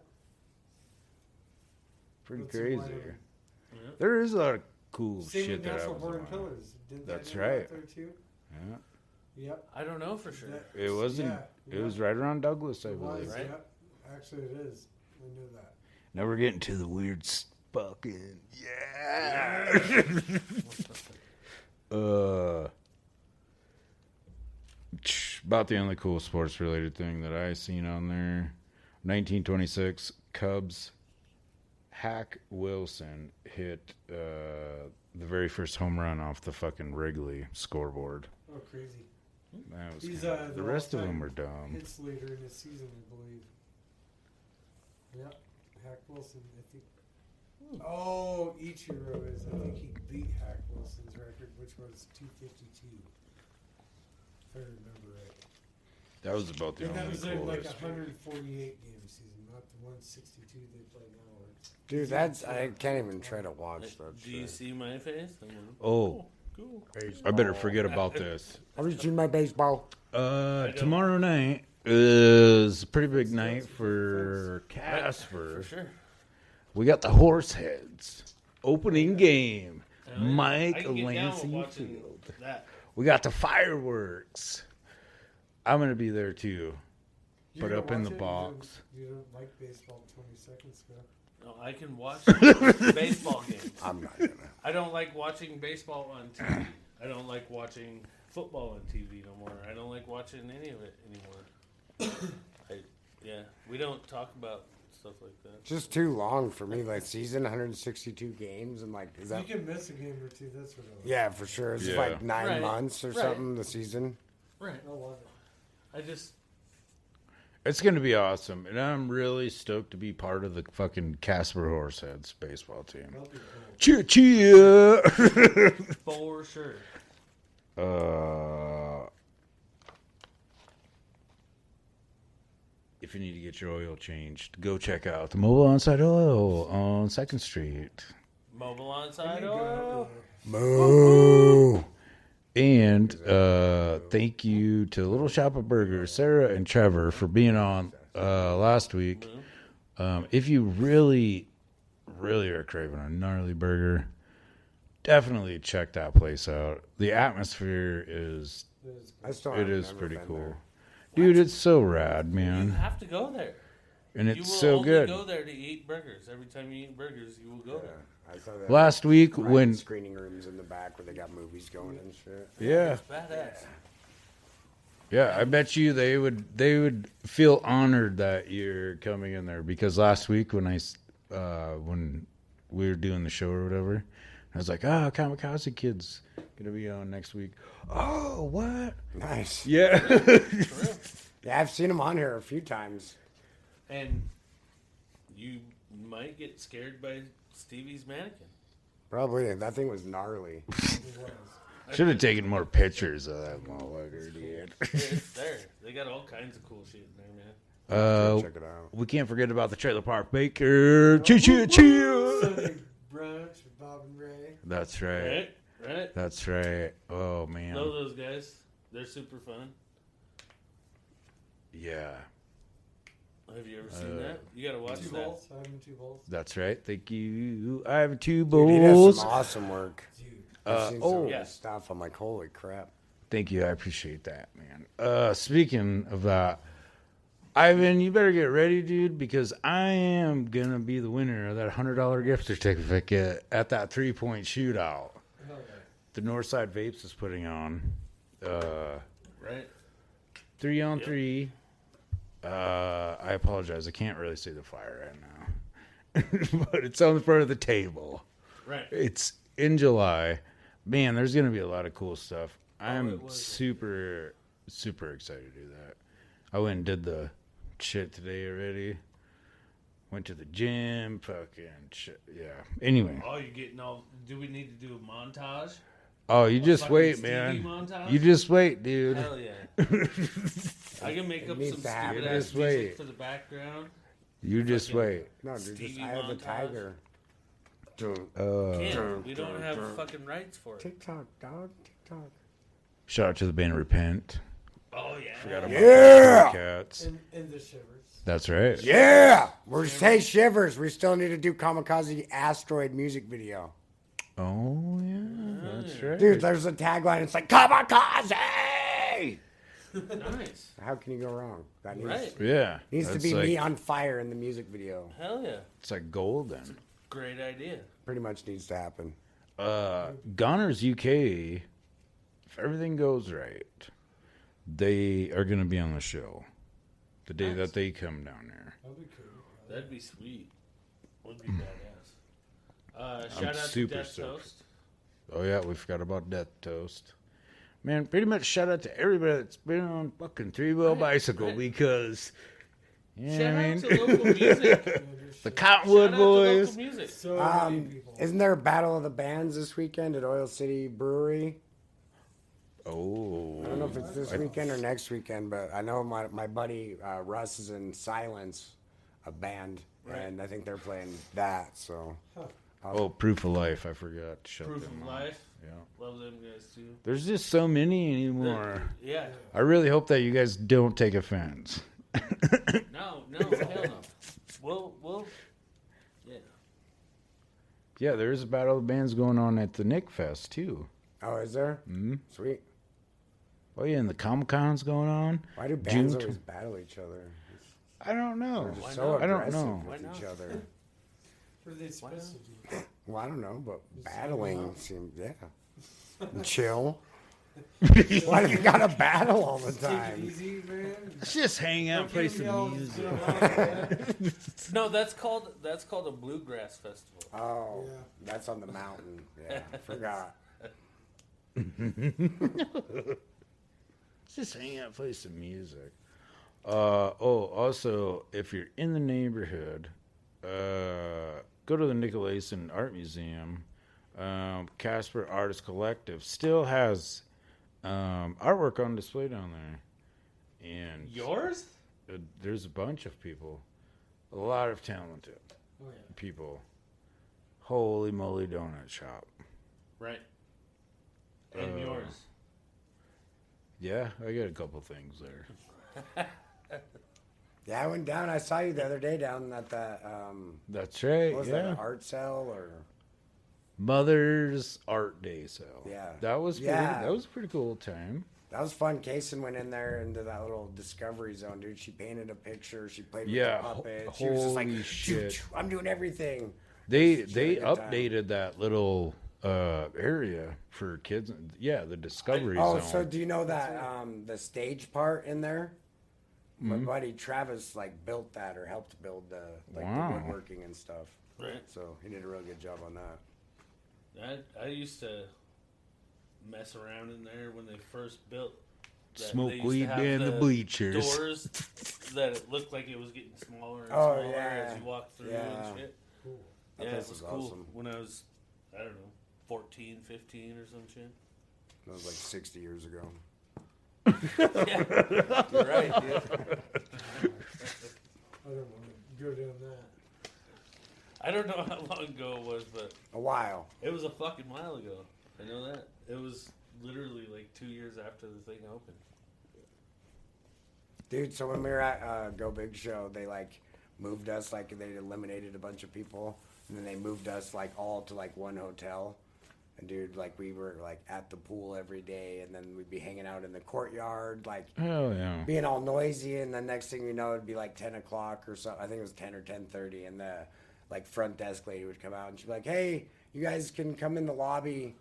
Pretty That's a crazy. lot of- Yeah. There is a lot of cool Same shit with that Natural happens. Born in Killers. Didn't That's that right. out there too? Yeah. Yep. I don't know for sure. It wasn't. Yeah, It was right around Douglas, I It was, believe. Right? Yep. Actually, it is. I knew that. Now we're getting to the weird fucking yeah. About the only cool sports related thing that I seen on there. 1926 Cubs. Hack Wilson hit the very first home run off the fucking Wrigley scoreboard. Oh, crazy. That was He's kinda, the rest of all-time them were dumb. hits leader in the season, I believe. Yep. Hack Wilson, I think. Oh, Ichiro is. I think he beat Hack Wilson's record, which was 252. If I remember right. That was about the And that only was in cool like a history. 148 game season, not the 162 they play now. Dude, that's I can't even try to watch that Do you shit. see my face? Oh, Cool. I better forget about this. Have you seen my baseball? Tomorrow night is a pretty big night for Casper. For sure. We got the Horseheads opening game. I Mike can get down with Lansing watching Field. That. We got the fireworks. I'm gonna be there too. You're Put gonna up in watch the it? box. You don't like baseball 20 seconds ago. No, I can watch baseball games. I'm not gonna. I don't like watching baseball on TV. I don't like watching football on TV no more. I don't like watching any of it anymore. We don't talk about stuff like that. Just too long for me. Like season, 162 games, and like, is that? You can miss a game or two. That's what I was. Yeah, for sure. It's Yeah. like 9 Right. months or Right. something. The season. Right. I love it. I just It's gonna be awesome, and I'm really stoked to be part of the fucking Casper Horseheads baseball team. That'll be cool. Cheer, cheer! for sure. If you need to get your oil changed, go check out the Mobile Onsite Oil on 2nd Street. Mobile Onsite Oil. Moo. And thank you to Little Shop of Burgers, Sarah and Trevor, for being on last week. If you really, really are craving a gnarly burger, definitely check that place out. The atmosphere is I still it have is never pretty been cool. there. Dude, it's so rad, You man. have to go there. And You it's will so only good. go there to eat burgers. Every time you eat burgers, you will go there. I saw that Last week private when screening rooms in the back where they got movies going and shit. yeah. It's badass. Yeah, I bet you they would feel honored that you're coming in there, because last week when when we were doing the show or whatever, I was like, Kamakazie Kid's gonna be on next week. Oh, what? Nice. Yeah. Yeah, I've seen him on here a few times. And you might get scared by Stevie's mannequin. Probably. That thing was gnarly. Should have taken more pictures of that motherfucker, dude. It's there. They got all kinds of cool shit in there, man. Check it out. We can't forget about the Trailer Park Baker. Choo choo choo. Sunday brunch with Bob and Ray. That's right. Right? That's right. Oh man. Know those guys. They're super fun. Yeah. Have you ever seen that? You gotta watch Two that. balls. I have him 2 balls. That's right. Thank you. I have 2 Dude, he does bowls. some awesome work. Dude. I've seen some of yeah. his stuff. I'm like, holy crap. Thank you. I appreciate that, man. Speaking of that, Ivan, you better get ready, dude, because I am going to be the winner of that $100 gift certificate at that 3-point shootout. Hell yeah. The Northside Vapes is putting on. Right? 3-on-3. I apologize. I can't really see the flyer right now. But it's on the front of the table. Right. It's in July. Man, there's going to be a lot of cool stuff. I'm it was. super, super excited to do that. I went and did the shit today already. Went to the gym, fucking shit. Yeah. Anyway. Oh, you're getting all. Do we need to do a montage? Oh, you just fucking wait, Stevie man. montage? You just wait, dude. Hell yeah. I can make up needs some to happen. stupid ass Just music wait. for the background. You just Fucking- wait. No, dude, just Stevie I have a montage. tiger. Can't. We don't have fucking rights for it. TikTok, dog. TikTok. Shout out to the band Repent. Oh yeah. Forgot about Yeah! Cats. In the Shivers. That's right. Yeah! We're hey Shivers. We still need to do Kamakazie Asteroid music video. Oh, yeah. That's right. Dude, there's a tagline. It's like Kamakaze! Nice. How can you go wrong? That needs, Right. Yeah. needs to That's be like, me on fire in the music video. Hell yeah. It's like golden. Great idea. Pretty much needs to happen. Goners UK, if everything goes right, they are going to be on the show the day that they come down there. That'd be cool. That'd be sweet. Would be badass. Shout out to super Death stoked. Toast. Oh, yeah, we forgot about Death Toast. Man, pretty much shout out to everybody that's been on fucking Three-Wheel Bicycle right. because, Shout out to local music. the Cottonwood Shout out to Boys. local music. So many people. Isn't there a battle of the bands this weekend at Oil City Brewery? Oh. I don't know if it's this weekend or next weekend, but I know my buddy Russ is in Silence, a band, and I think they're playing that. So Oh, Proof of Life. I forgot to shut Proof them of off. Life. Yeah. Love them guys too. There's just so many anymore. Yeah. I really hope that you guys don't take offense. No, hell no. We'll. Yeah. Yeah, there's a battle of bands going on at the Nick Fest too. Oh, is there? Mm-hmm. Sweet. Oh yeah, and the Comic-Con's going on. Why do bands June always battle each other? I don't know. They're just Why so not? I don't aggressive know. with Why each not? other. What are they supposed to do? Well, I don't know, but battling seems, yeah. Chill. Why do they gotta battle all the Take it time? easy, man. Let's just hang out, play some music. No, that's called a bluegrass festival. Oh, Yeah. that's on the mountain. Yeah, I forgot. Let's just hang out, play some music. Also, if you're in the neighborhood, go to the Nicolason Art Museum. Casper Artist Collective still has artwork on display down there, and Yours? there's a bunch of people, a lot of talented Oh, yeah. people. Holy moly, donut shop! Right. And yours. Yeah, I got a couple things there. Yeah, I went down. I saw you the other day down at the, That's right. what was Yeah, that, an art sale or? Mother's Art Day sale. Yeah. that was pretty, Yeah. that was a pretty cool time. That was fun. Kaysen went in there into that little discovery zone, dude. She painted a picture. She played with Yeah, the puppet. She was just like, holy shit. I'm doing everything. They She had a they good time. updated that little area for kids. Yeah, the discovery Oh, zone. so do you know that the stage part in there? My Mm-hmm. buddy Travis like built that or helped build the Wow. the woodworking and stuff. Right. So he did a real good job on that. I used to mess around in there when they first built. That Smoke they used to weed have in the bleachers. Doors that it looked like it was getting smaller and Oh, smaller yeah. as you walked through Yeah. and shit. Cool. That Yeah, place it was was cool awesome. when I was, I don't know, 14, 15 or some shit. That was like 60 years ago. Yeah, you're right, dude. I don't want to go down that. I don't know how long ago it was, but A while. it was a fucking while ago. I know that. It was literally like 2 years after the thing opened. Dude, so when we were at Go Big Show, they like moved us, like they eliminated a bunch of people, and then they moved us like all to like one hotel. And dude, like we were like at the pool every day, and then we'd be hanging out in the courtyard, like Hell yeah. being all noisy, and the next thing you know, it'd be like 10 o'clock or so. I think it was 10 or 10:30, and the like front desk lady would come out, and she'd be like, "Hey, you guys can come in the lobby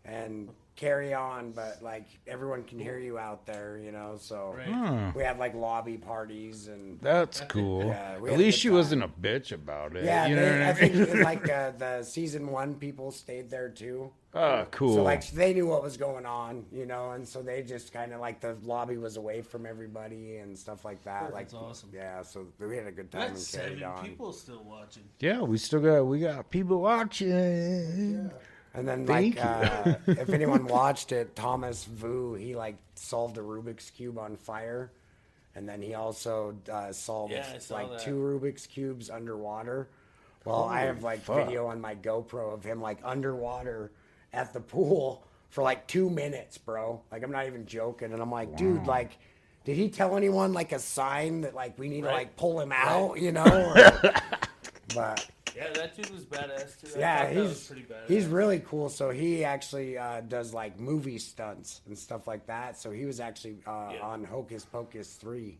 and carry on, but like everyone can hear you out there, you know." So Right. Huh. we had like lobby parties, and That's cool. Yeah, we At had a least good she time. wasn't a bitch about it. yeah, you know they, what I I think mean? like the season 1 people stayed there too. Oh, cool. So like they knew what was going on, you know, and so they just kind of like the lobby was away from everybody and stuff like that. That's like awesome. Yeah, so we had a good time That's and carried 7 on. people still watching. Yeah, we got people watching. And then Thank like if anyone watched it, Thomas Vu, he like solved a Rubik's Cube on fire, and then he also solved Yeah, I saw like that. 2 Rubik's Cubes underwater. Well, I have like fuck. video on my GoPro of him like underwater at the pool for like 2 minutes, bro. Like I'm not even joking, and I'm like, dude, like, did he tell anyone like a sign that like we need to Right. like pull him out, you know? Or- but Yeah, that dude was badass too. I yeah, thought that was pretty badass. he's really cool. So he actually does like movie stunts and stuff like that. So he was actually on Hocus Pocus 3.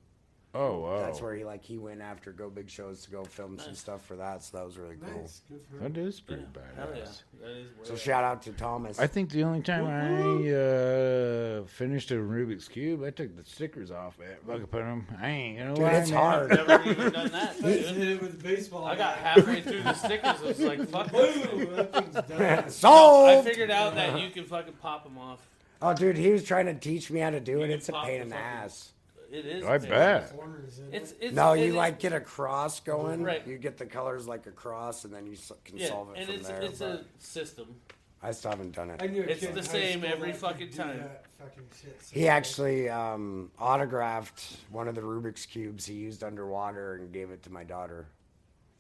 Oh, wow. That's where he went after Go Big Shows to go film some stuff for that. So that was really cool. Nice. Good for him. That is pretty Hell yeah. badass. That is So way shout out to Thomas. I think the only time I finished a Rubik's Cube, I took the stickers off it. Fucking put them. I ain't gonna Dude, lie, it's man. hard. I've never even done that. I dude. did it with baseball. I got halfway through the stickers. I was like, fuck this thing. Boom, that thing's done. Sold! I figured out that you can fucking pop them off. Oh, dude, he was trying to teach me how to do You it. can It's a pop pain the in the fucking- ass. It is. I man. bet. Corners in It's, it. it's No, it you is- like get a cross going. Right. You get the colors like a cross, and then you can yeah, solve it and from it's there. it's but a system. I still haven't done I it. knew a It's kid the in high same school every that fucking could do time. that fucking shit so He well. actually autographed one of the Rubik's cubes he used underwater and gave it to my daughter.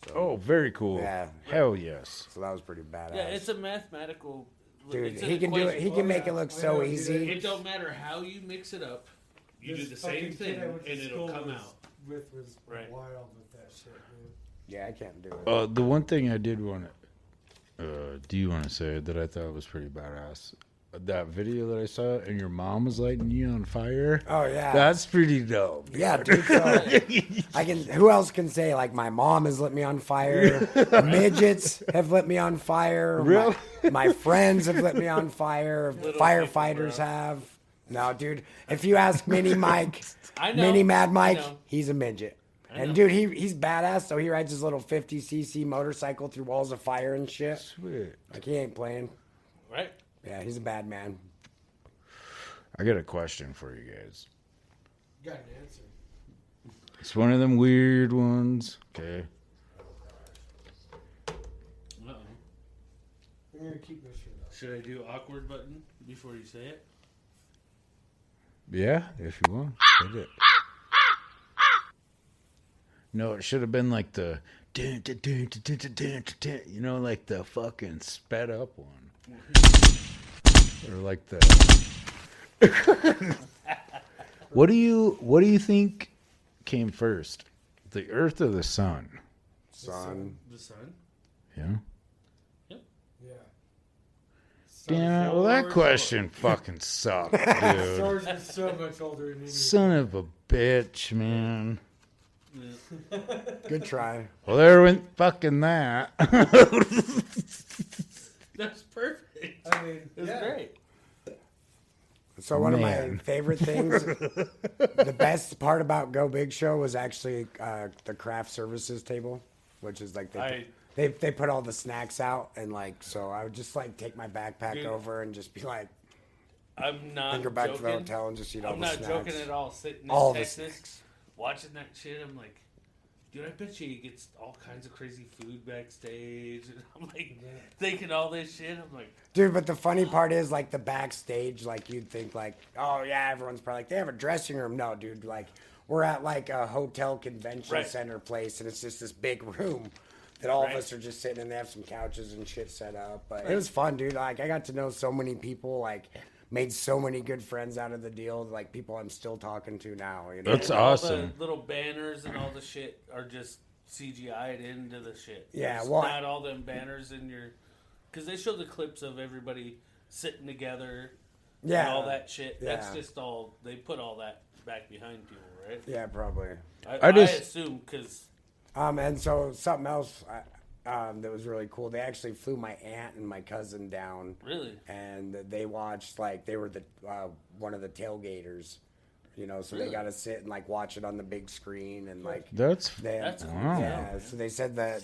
So, Oh, very cool. Yeah. Hell yes. so that was pretty badass. Yeah, it's a mathematical. Dude, it's an he can do it. equation. He can Oh, make yeah. it look Oh, so yeah, dude, easy. It don't matter how you mix it up. You do This the same fucking thing, kid I went to and it'll school come was out. With was Right. wild with that shit, man. Yeah, I can't do it. The one thing I did want to, do you want to say that I thought was pretty badass? that video that I saw, and your mom was lighting you on fire. Oh yeah, That's pretty dope. yeah, dude. So I can. Who else can say like my mom has lit me on fire? Midgets have lit me on fire. Really? My friends have lit me on fire. Little Firefighters people, bro. have. No, dude. If you ask Mini Mike, I know. Mini Mad I Mike, know. he's a midget. I And know. dude, he's badass. So he rides his little 50cc motorcycle through walls of fire and shit. Sweet. Like he ain't playing. Right? Yeah, he's a bad man. I got a question for you guys. Got an answer. It's one of them weird ones. Okay. Uh-oh. I'm gonna keep my shirt off. Should I do awkward button before you say it? Yeah, if you want. Hit it. No, it should have been like the dun, dun, dun, dun, dun, dun, dun, dun, you know, like the fucking sped up one. Or like the What do you think came first? The earth or the sun? Son. The sun? Yeah. Yeah. Damn it. Well, that question fucking sucked, dude. Stars are so much older than me. Son of a bitch, man. Yeah. Good try. Well, there went fucking that. That's perfect. I mean, It was yeah. great. So one of my Man. favorite things, the best part about Go Big Show was actually the craft services table, which is like they put all the snacks out, and like so I would just like take my backpack Dude. over and just be like, I'm not bring her back to the joking. hotel and just eat all I'm the not snacks. joking at all. Sitting in All the Texas, snacks. watching that shit, I'm like, dude, I bet you he gets all kinds of crazy food backstage. And I'm like, thinking all this shit. I'm like, Dude, but the funny part is like the backstage, like you'd think like, oh yeah, everyone's probably like they have a dressing room. No, dude, like we're at like a hotel convention Right. center place, and it's just this big room that all Right. of us are just sitting in. They have some couches and shit set up, but it was fun, dude. Like I got to know so many people, like made so many good friends out of the deal. Like people I'm still talking to now. You know? That's and all awesome. the little banners and all the shit are just CGI'd into the shit. Yeah, There's well, not all them banners in your, because they show the clips of everybody sitting together. Yeah. And all that shit. That's Yeah. just all they put all that back behind people, right? Yeah, probably. I just- assume because And so something else that was really cool. They actually flew my aunt and my cousin down. really. And they watched like they were the one of the tailgaters, you know. So they Really? got to sit and like watch it on the big screen and like That's That's cool. wow. yeah. So they said that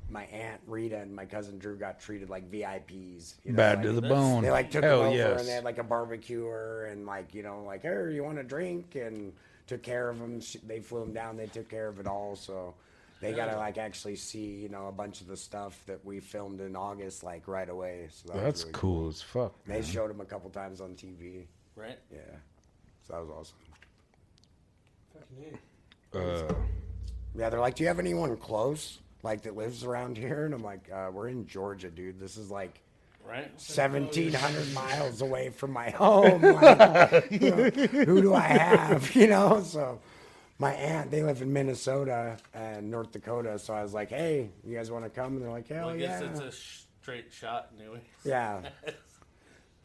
my aunt Rita and my cousin Drew got treated like VIPs. You know, Bad like, to the that's- bone. They like took Hell them over yes. and they had like a barbecuer and like you know like hey you want a drink and took care of them. They flew them down. They took care of it all. So. They gotta like actually see, you know, a bunch of the stuff that we filmed in August like right away. So that was That's really cool as fuck. They man. showed him a couple times on TV. Right? Yeah, so that was awesome. Fucking A. Yeah, they're like, "Do you have anyone close like that lives around here?" And I'm like, "We're in Georgia, dude. This is like Right? 1,700 miles away from my home. Like, you know, who do I have? You know." So my aunt, they live in Minnesota and North Dakota. So I was like, "Hey, you guys want to come?" And they're like, "Hell Well, I guess yeah." it's a straight shot anyway. Yeah.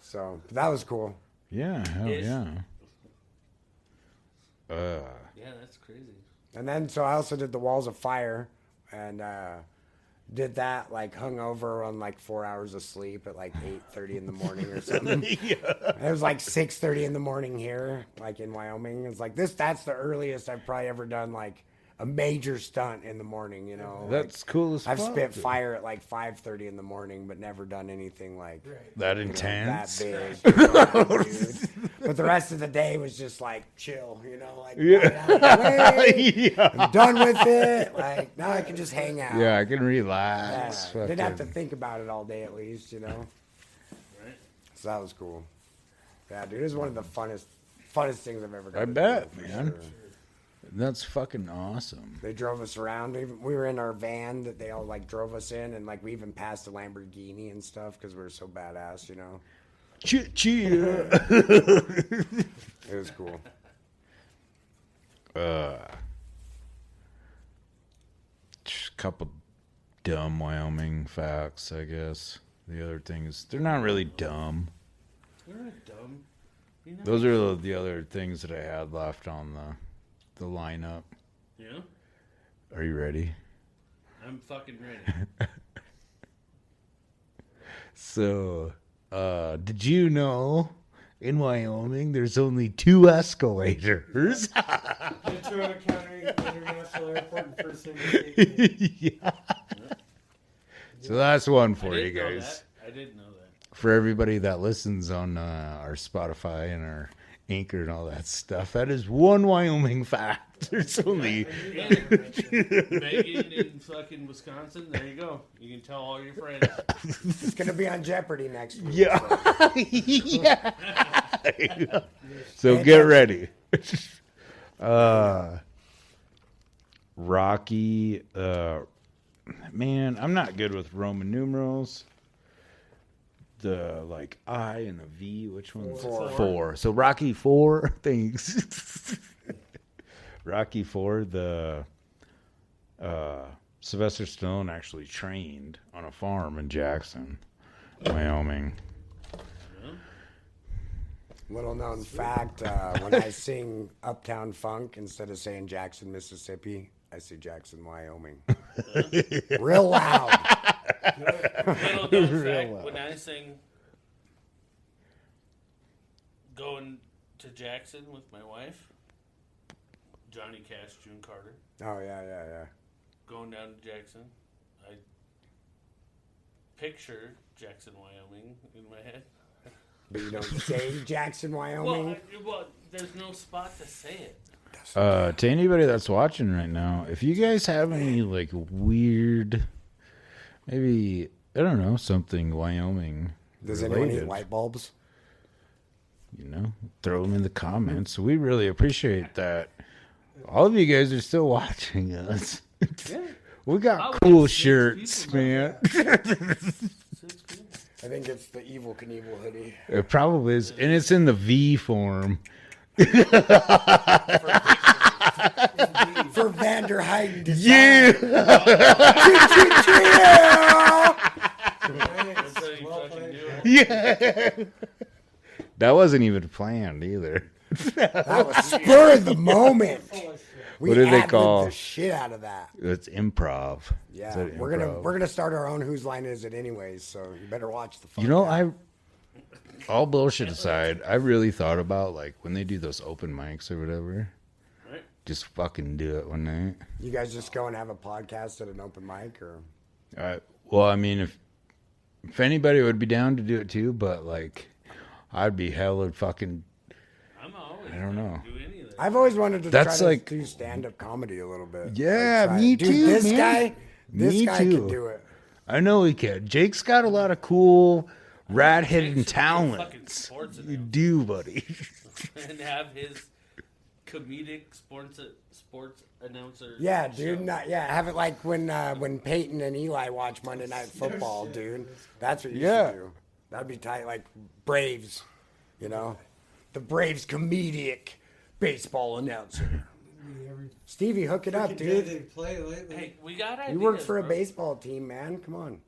So but that was cool. Yeah, hell Ish. yeah. Yeah, that's crazy. And then, so I also did the Walls of Fire, and did that like hungover on like 4 hours of sleep at like 8:30 in the morning or something. It was like 6:30 in the morning here, like in Wyoming. It's like this. That's the earliest I've probably ever done like a major stunt in the morning. You know, That's cool as I've fuck. spit dude. fire at like 5:30 in the morning, but never done anything like That that intense. big. Dude. But the rest of the day was just like chill, you know, like get out of the way. Yeah. I'm done with it. Like now I can just hang out. Yeah, I can Yeah. relax. Didn't have to Fucking- think about it all day at least, you know. Right? So that was cool. Yeah, dude, it was one of the funnest things I've ever done. I to bet, do, for man. sure. That's fucking awesome. They drove us around. We were in our van that they all like drove us in, and like we even passed a Lamborghini and stuff because we were so badass, you know. Cheer. It was cool. Just a couple dumb Wyoming facts, I guess. The other thing is they're not really dumb. You're not dumb. You know? Those are the other things that I had left on the lineup. Yeah? Are you ready? I'm fucking ready. So, did you know in Wyoming there's only 2 escalators? Ventura County International Airport and First City. Yeah. So that's one for you know guys. that. I didn't know that. For everybody that listens on our Spotify and our Anchor and all that stuff, that is one Wyoming fact. There's only Megan in fucking Wisconsin. There you go. You can tell all your friends. It's gonna be on Jeopardy next week. yeah, yeah. So get ready. Rocky. Man, I'm not good with Roman numerals. The like I and the V, which one's 4? So Rocky 4, thanks. Rocky 4, the Sylvester Stallone actually trained on a farm in Jackson, Wyoming. Little known fact, when I sing Uptown Funk, instead of saying Jackson, Mississippi, I say Jackson, Wyoming. Real loud. Little known fact, when I sing going to Jackson with my wife, Johnny Cash, June Carter, Oh, yeah. going down to Jackson, I picture Jackson, Wyoming in my head. But you don't say Jackson, Wyoming? Well, there's no spot to say it. To anybody that's watching right now, if you guys have any like weird, maybe I don't know, something Wyoming Does anyone related, eat light bulbs? you know, throw them in the comments. We really appreciate that. All of you guys are still watching us. Yeah. We got Oh, cool we have 6 shirts, people man. I think it's the Evil Knievel hoodie. It probably is, and it's in the V form. For Vanderheiden design. Yeah. That's how you fucking do it. Yeah. That wasn't even planned either. That was spur of the moment. We What do they ad-libbed call- the shit out of that? It's improv. Yeah, Is that we're improv? gonna start our own Whose Line Is It anyways, so you better watch the. You know, all bullshit aside, I really thought about like when they do those open mics or whatever, Right. just fucking do it one night. You guys just go and have a podcast at an open mic, or Well, I mean, if anybody would be down to do it too, but like, I'd be hella fucking. I'm always I don't know. do any of that. I've always wanted to That's try like- to do stand-up comedy a little bit. Yeah, Like, me dude, too, This man. guy Me can too. do it. I know he can. Jake's got a lot of cool rat-headed Jake's a fucking talents. sports You announcer. do, buddy. And have his comedic sports announcer. Yeah, show. dude. Have it like when Peyton and Eli watch Monday Night Football, dude. That's what you Yeah. should do. That'd be tight, like Braves. You know, the Braves comedic baseball announcer. Stevie, hook it up, dude. They play lately. Hey, we got ideas. You work for a bro. baseball team, man. Come on.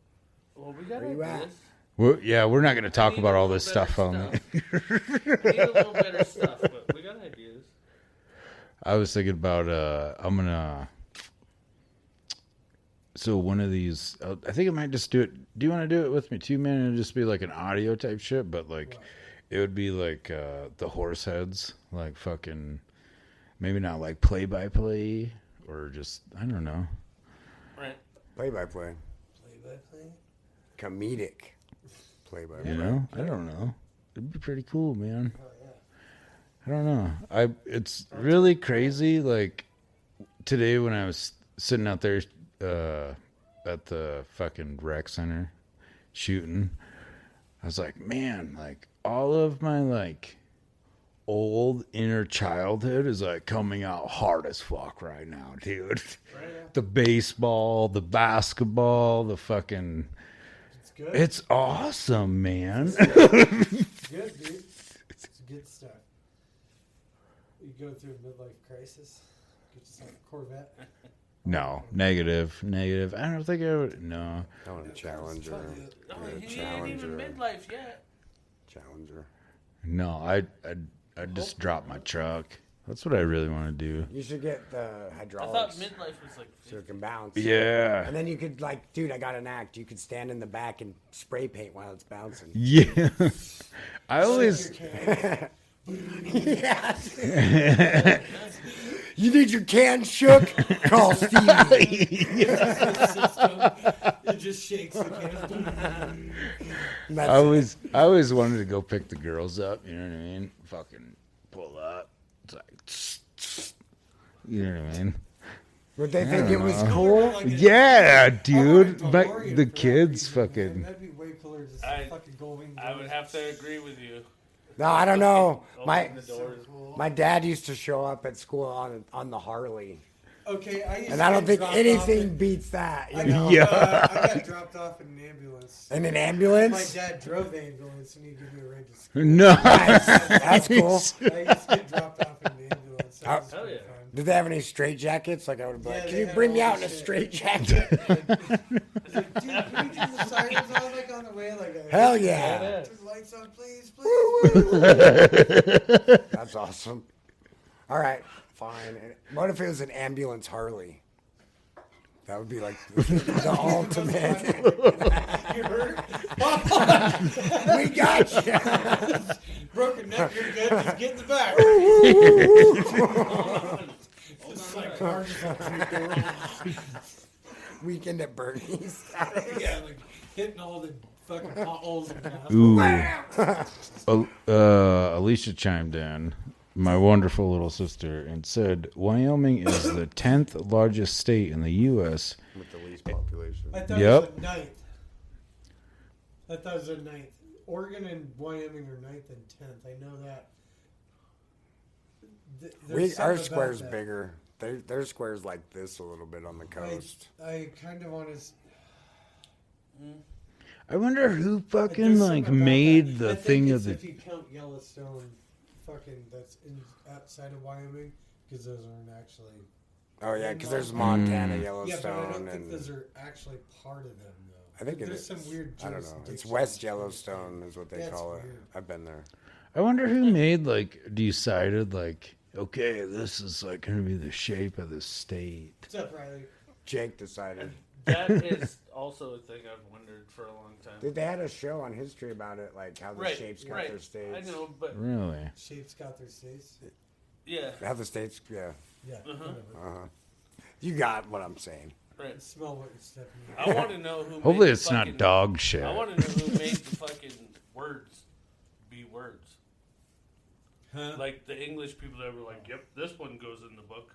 Well, we got Where you ideas. Well, yeah, we're not going to talk Need about a all little this better stuff on stuff. the. We need a little better stuff, but we got ideas. I was thinking about I'm gonna. So one of these, I think I might just do it. Do you want to do it with me too, man? It'd just be like an audio type shit, but like, it would be like the horse heads, like fucking, maybe not like play by play or just I don't know. Right. Play-by-play. Play-by-play? Comedic. Play-by-play. You know, I don't know. It'd be pretty cool, man. I don't know. It's really crazy. Like today when I was sitting out there at the fucking rec center shooting, I was like, man, like all of my like old inner childhood is like coming out hard as fuck right now, dude. The baseball, the basketball, the fucking. It's good. It's awesome, man. It's good, dude. It's good stuff. You go through a midlife crisis. Get yourself a Corvette. No, negative. I don't think I would. No. I want a Challenger. Oh, I want a he ain't even Challenger. midlife yet. Challenger. No, I just dropped my truck. That's what I really want to do. You should get the I hydraulics thought midlife was like so it can bounce. Yeah. And then you could like, dude, I got an act. You could stand in the back and spray paint while it's bouncing. Yeah. I always. Yes. You need your can shook? Call Stevie. It just shakes the can. I always wanted to go pick the girls up. You know what I mean? Fucking pull up. It's like, you know what I mean? Would they think it was know. cool? Yeah, dude. But the kids fucking. That'd be way cooler just fucking going. I would have to agree with you. No, I don't know. Open the doors. My dad used to show up at school on the Harley. Okay, And I don't think anything beats that. You know? Yeah. I got dropped off in an ambulance. In an My ambulance? dad drove the ambulance and he gave me a ride to school. No. That's cool. I used to get dropped off in an ambulance. That was Hell pretty yeah. fun. Did they have any straight jackets? Like I would be like, Yeah, can they you had bring me all out in this a shit. straight jacket? Dude, can you turn the sirens on like on the way? Like Hell yeah. turn the lights on, please, please. That's awesome. All right, fine. And what if it was an ambulance Harley? That would be like the ultimate. You hurt? We got you. Broken neck, you're good. Just get in the back. It's like cars. Weekend at Bernie's. Yeah, like hitting all the fucking potholes in the Ooh. Alicia chimed in, my wonderful little sister, and said Wyoming is the 10th largest state in the U.S. With the least population. I thought Yep. it was a ninth. I thought it was a ninth. Oregon and Wyoming are ninth and 10th. I know that. Our square's bigger. Their square's like this a little bit on the coast. I kind of want to. I wonder who fucking There's like something about made that. I the think thing it's of the. if you count Yellowstone, fucking that's outside of Wyoming, because those aren't actually. Oh yeah, because there's Montana, Yeah, but I Yellowstone, don't think and those are actually part of them, though. I think there's it some is. weird. I don't know. It's jurisdiction. West Yellowstone is what they That's call it. weird. I've been there. I wonder who made like decided like, okay, this is like gonna be the shape of the state. What's up, Riley? Jake decided. That is also a thing I've wondered for a long time. They had a show on history about it, like how the Right, shapes got right. their states. I know, but Really? Shapes got their states. yeah, How the states, yeah. Yeah. Whatever. You got what I'm saying. right. Smell what you're stepping in. I want to know who. Hopefully made the it's not fucking- dog shit. I want to know who made the fucking words be words. Huh? Like the English people that were like, "Yep, this one goes in the book.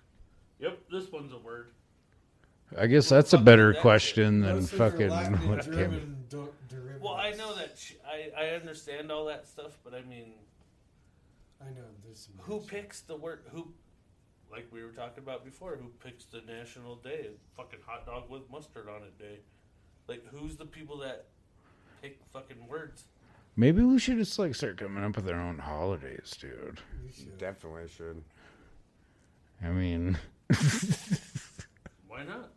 Yep, this one's a word." I guess that's a better that question than Most of your fucking Latin and what came. German derivatives. Well, I know that I understand all that stuff, but I mean, I know there's some. who picks the word? Who, like we were talking about before, who picks the national day? Fucking hot dog with mustard on it day. Like, who's the people that pick fucking words? Maybe we should just like start coming up with our own holidays, dude. Definitely should. I mean, Why not?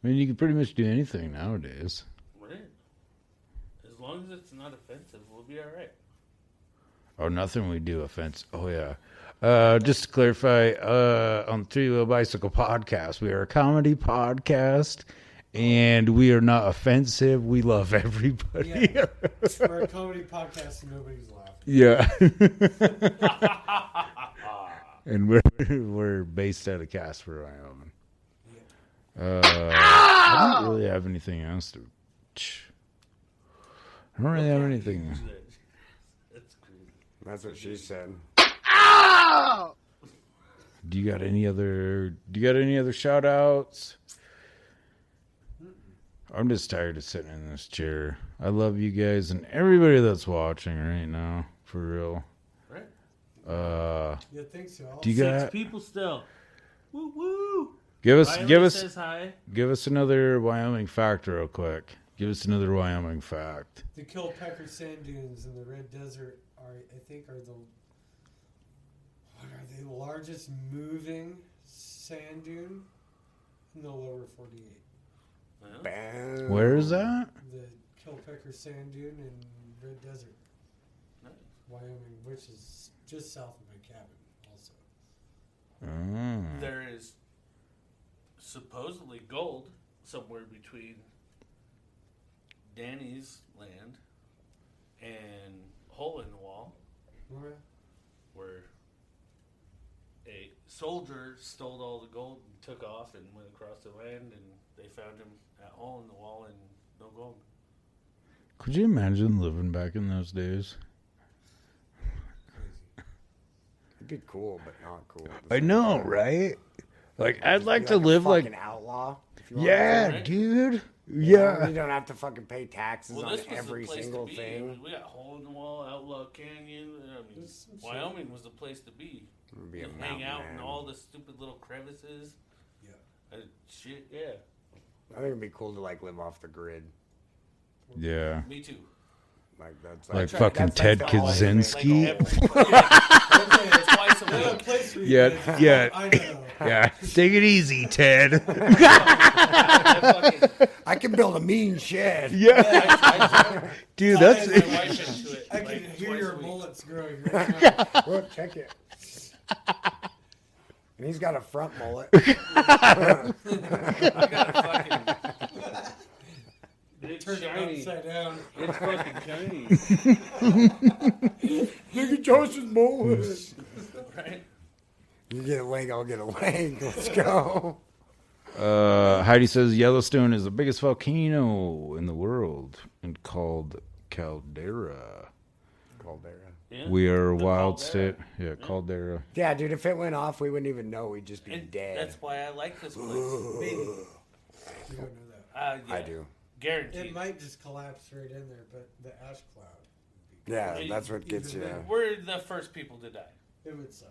you can pretty much do anything nowadays. Right. As long as it's not offensive, we'll be all right. Oh, nothing we do offense. Oh yeah. Just to clarify, on Three Wheel Bicycle Podcast, we are a comedy podcast, and we are not offensive. We love everybody. Yeah. We're a comedy podcast and nobody's laughing. Yeah. And we're based out of Casper, Wyoming. I don't really have anything else to. I don't really have anything. That's crazy. That's what she said. Do you got any other shout outs? I'm just tired of sitting in this chair. I love you guys and everybody that's watching right now. For real. Right. You think so? Do you 6 got people still. Woo woo. give Riley us says hi. give us another Wyoming fact real quick. Give us another Wyoming fact. The Kilpecker sand dunes in the Red Desert are the largest moving sand dune in the lower 48. Where is that? The Kilpecker sand dune in Red Desert. Wyoming, which is just south of my cabin, also. There is supposedly gold somewhere between Danny's land and Hole in the Wall, where a soldier stole all the gold and took off and went across the land, and they found him at Hole in the Wall and no gold. Could you imagine living back in those days? It'd be cool, but not cool. I know, right? Like, I'd like to live like... outlaw. Yeah, dude. Yeah. You don't have to fucking pay taxes on This was every the place single to be. thing. We got Hole in the Wall, Outlaw Canyon. I mean, Wyoming was the place to be. Be a Hang out man. in all the stupid little crevices. Yeah. Shit, yeah. I think it'd be cool to like live off the grid. Yeah. Me too. Like that's Like fucking that's Ted like the ultimate Kaczynski. Twice a week. Yeah. I know. Yeah. Take it easy, Ted. I can build a mean shed. Yeah. Dude, that's... My wife into it. I can like, hear twice your a week. bullets growing right now. Look, check it. And he's got a front mullet. I got a fucking... It's Turn it shiny. upside down. It's fucking shiny. Look at Josh's mullet. Right? You get a leg, I'll get a leg. Let's go. Heidi says Yellowstone is the biggest volcano in the world and called Caldera. Yeah. We are a The wild caldera. state. Yeah, Caldera. Yeah, dude, if it went off, we wouldn't even know. We'd just be And dead. that's why I like this place. Maybe. You don't know that. Yeah, I do. Guaranteed. It might just collapse right in there, but the ash cloud would be Yeah, Well, that's what gets you. even We're the first people to die. It would suck.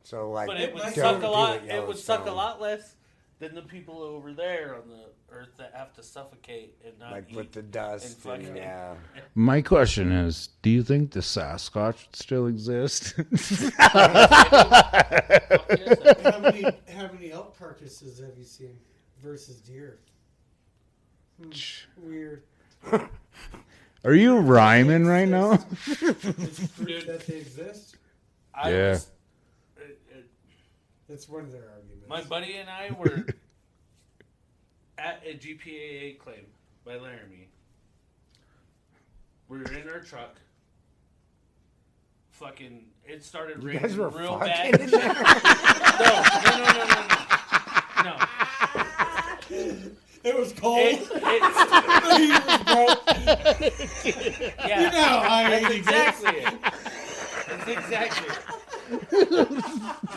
So, like, But it would might suck a don't lot. do it, It would suck a Yellowstone. lot less than the people over there on the earth that have to suffocate and not like eat. with the dust. And fucking- yeah. My question is, do you think the Sasquatch still exists? How many elk carcasses have you seen versus deer? Weird. Are you rhyming right now? It's proof that they exist. I Yeah. was, That's one of their arguments. my buddy and I were at a GPAA claim by Laramie. We were in our truck. Fucking, it started You raining guys were real fucking bad. in there? No. It was cold. It, He was broke. yeah, You know how that's he exactly it. That's exactly it.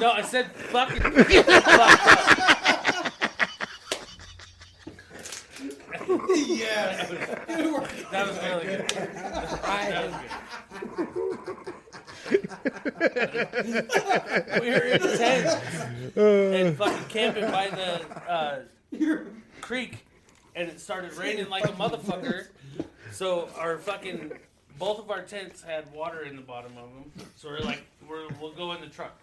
No, I said fucking fucked Yeah. up. That was really good. That was good. We were in tents and fucking camping by the creek, and it started raining like a motherfucker. So both of our tents had water in the bottom of them. So we're like, we'll go in the truck,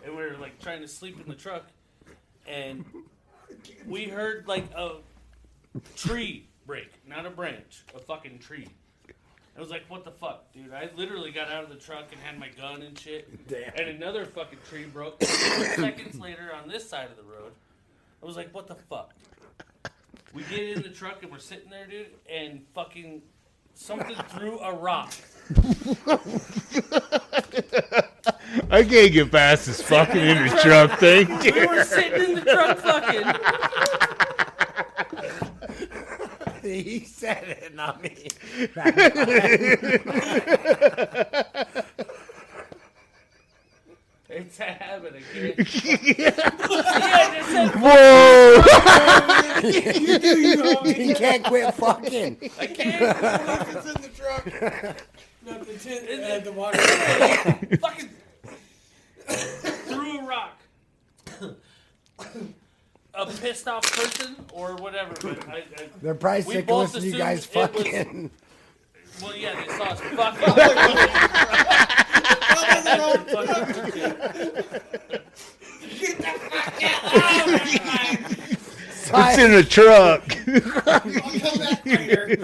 and we're like trying to sleep in the truck, and we heard like a tree break, not a branch, a fucking tree. I was like, what the fuck, dude? I literally got out of the truck and had my gun and shit. Damn. And another fucking tree broke. Seconds later on this side of the road, I was like, what the fuck? We get in the truck and we're sitting there, dude, and fucking something threw a rock. I can't get past this fucking in the truck thing. We were sitting in the truck fucking. He said it, not me. It's a habit again. I just said, Whoa! He can't quit fucking. I can't. It's in the truck. Not the tent. Isn't The water. Fucking threw a rock. A pissed off person or whatever. But They're probably We sick of both listening to you guys assumed it was- fucking. well, yeah, they saw us fucking. It's in a truck. I'll come back later.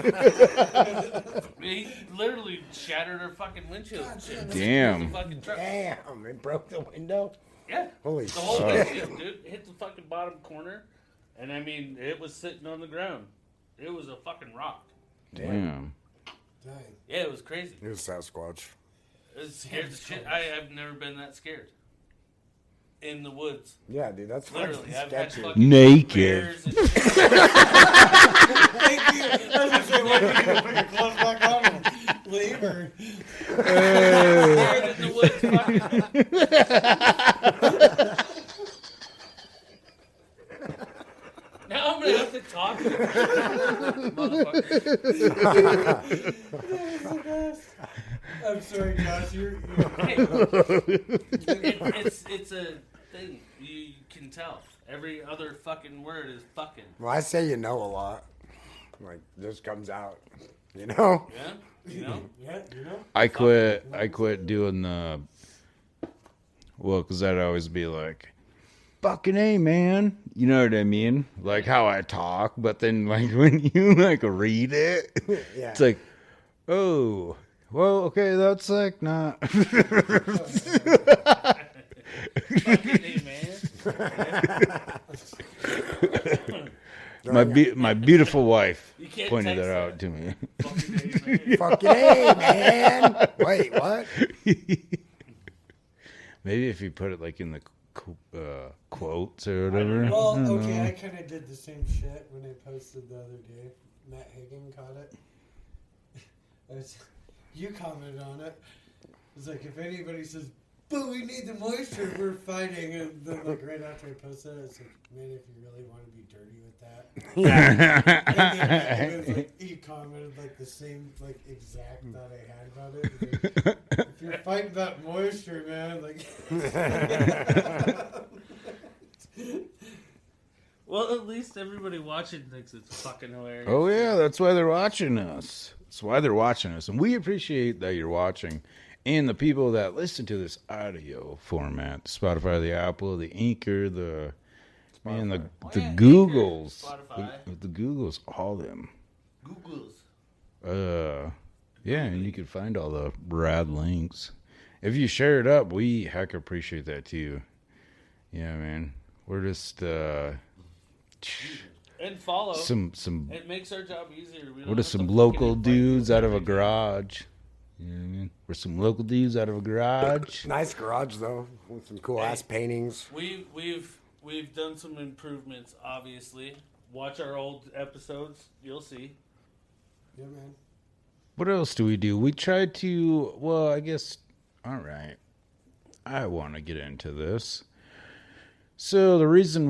He literally literally shattered her fucking windshield. Damn. Fucking truck. Damn, it broke the window. Yeah. Holy the whole shit. windshield, dude. Hit the fucking bottom corner. And I mean, it was sitting on the ground. It was a fucking rock. Damn. Dang. Yeah, it was crazy. It was Sasquatch. It scared the shit. I've never been that scared. In the woods. Yeah, dude, that's fucking Literally, I've had sketchy. fucking Naked. bears and shit. Thank you. I was gonna say, what are you gonna put your clothes back on and leave or? Scared in the woods, fucking. Now I'm gonna have to talk to motherfucker. I'm sorry, Josh. You're Hey, it's a thing. You can tell. Every other fucking word is fucking. Well, I say you know a lot. Like, just comes out. You know? Yeah? You know? yeah, you know. I quit doing the. Well, because I'd always be like, fucking A, man. You know what I mean? Like how I talk, but then like when you like read it, Yeah. it's like, oh, well, okay, that's like not. Fucking A, man. My beautiful wife You can't pointed text that out to me. Fucking A, man. Fucking A, man. Wait, what? Maybe if you put it like in the quotes or whatever. Well, I don't okay, know. I kind of did the same shit when I posted the other day. Matt Hagen caught it. You commented on it. It's like, if anybody says, "But we need the moisture, we're fighting," and then like right after I posted it, it's like, man, if you really want to be dirty with that. And then it was like, he commented like the same like exact thought I had about it. Like, if you're fighting about moisture, man, like. Well, at least everybody watching thinks it's fucking hilarious. Oh yeah, that's why they're watching us. That's why they're watching us, and we appreciate that you're watching. And the people that listen to this audio format, Spotify, the Apple, the Anchor, the Googles, Spotify. the Googles, all them. Googles. Yeah, and you can find all the rad links. If you share it up, we heck appreciate that too. Yeah, man, we're just And follow. some. It makes our job easier. We don't We're just have some to local fucking invite dudes you out of a every day. garage. You know what I mean? We're some local dudes out of a garage. Nice garage, though, with some cool ass paintings. We've done some improvements, obviously. Watch our old episodes, you'll see. Yeah, man. What else do we do? We tried to, well, I guess, all right. I want to get into this. So the reason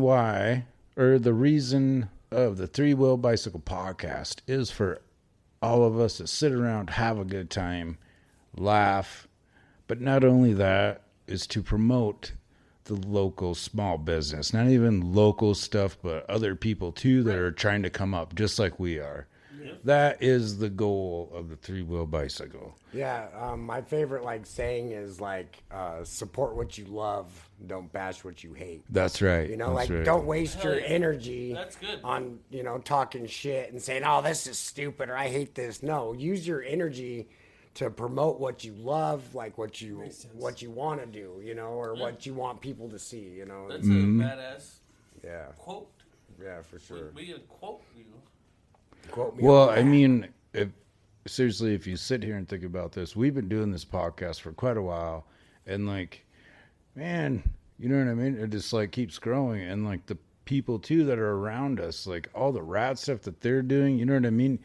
of the Three Wheel Bicycle podcast is for all of us to sit around, have a good time, laugh. But not only that, is to promote the local small business. Not even local stuff, but other people too that are trying to come up just like we are. That is the goal of the Three Wheel Bicycle. Yeah, my favorite like saying is like support what you love, don't bash what you hate. That's right. You know, That's like right. don't waste Hell your yeah. energy That's good. on, you know, talking shit and saying, "Oh, this is stupid," or "I hate this." No, use your energy to promote what you love, like what you want to do, you know, or what you want people to see, you know. That's a badass Yeah. quote. Yeah, for sure. We quote you. Quote me. Well, on I that. mean, seriously, if you sit here and think about this, we've been doing this podcast for quite a while, and like, man, you know what I mean? It just like keeps growing, and like the people too that are around us, like all the rad stuff that they're doing, you know what I mean?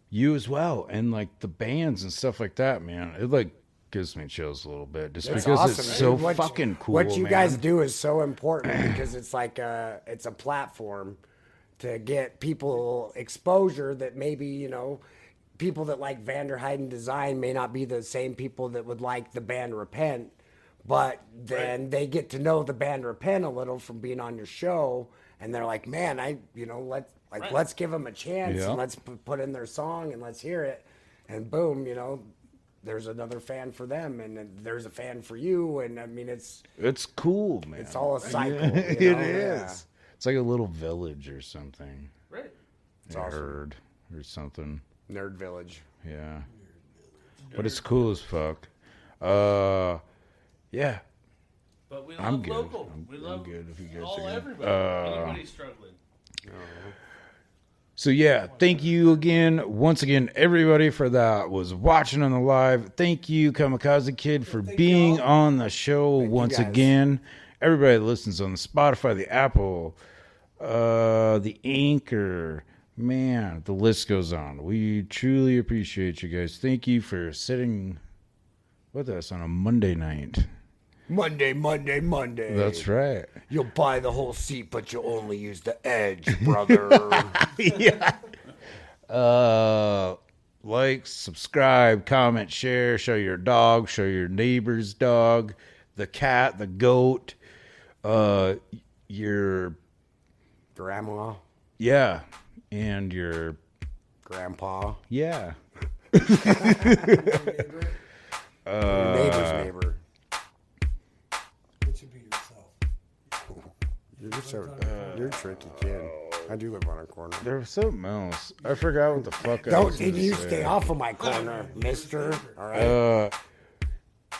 You as well, and like the bands and stuff like that, man. It like gives me chills a little bit, just It's because awesome, it's dude. so What- fucking cool. What you man. guys do is so important because it's like it's a platform to get people exposure that maybe, you know, people that like Vanderheiden design may not be the same people that would like the band Repent, but then they get to know the band Repent a little from being on your show, and they're like, man, let's give them a chance Yeah. and let's put in their song and let's hear it, and boom, you know, there's another fan for them, and then there's a fan for you, and I mean it's cool, man. it's all a cycle. It you know? is. Yeah. It's like a little village or something. Right. I heard or something. Nerd Village. Yeah. But it's cool as fuck. Yeah. But we love I'm good. local. We I'm love good if you guys all are good. everybody. Anybody's struggling. So yeah, thank you again, once again, everybody for that was watching on the live. Thank you, Kamakazie Kid, for being on the show once again. Everybody that listens on the Spotify, the Apple, the Anchor, man, the list goes on. We truly appreciate you guys. Thank you for sitting with us on a Monday night. Monday. That's right. You'll buy the whole seat, but you'll only use the edge, brother. Yeah. Like, subscribe, comment, share, show your dog, show your neighbor's dog, the cat, the goat, your Grandma. Yeah. And your Grandpa. Yeah. Your neighbor's neighbor. It should be yourself. You're a tricky kid. I do live on a corner. There was something else. I forgot what the fuck I was Don't gonna you say. stay off of my corner, mister. All right.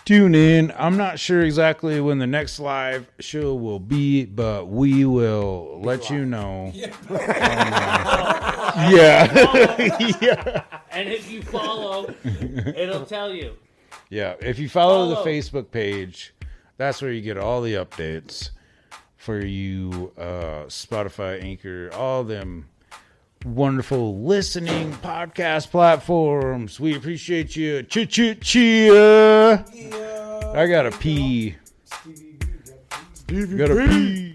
Tune in. I'm not sure exactly when the next live show will be, but we will let you know. Yeah. Yeah. And if you follow, it'll tell you. Yeah. If you follow the Facebook page, that's where you get all the updates for you, Spotify, Anchor, all them wonderful listening podcast platforms. We appreciate you. Cheer. I gotta pee. Stevie B, Gotta pee.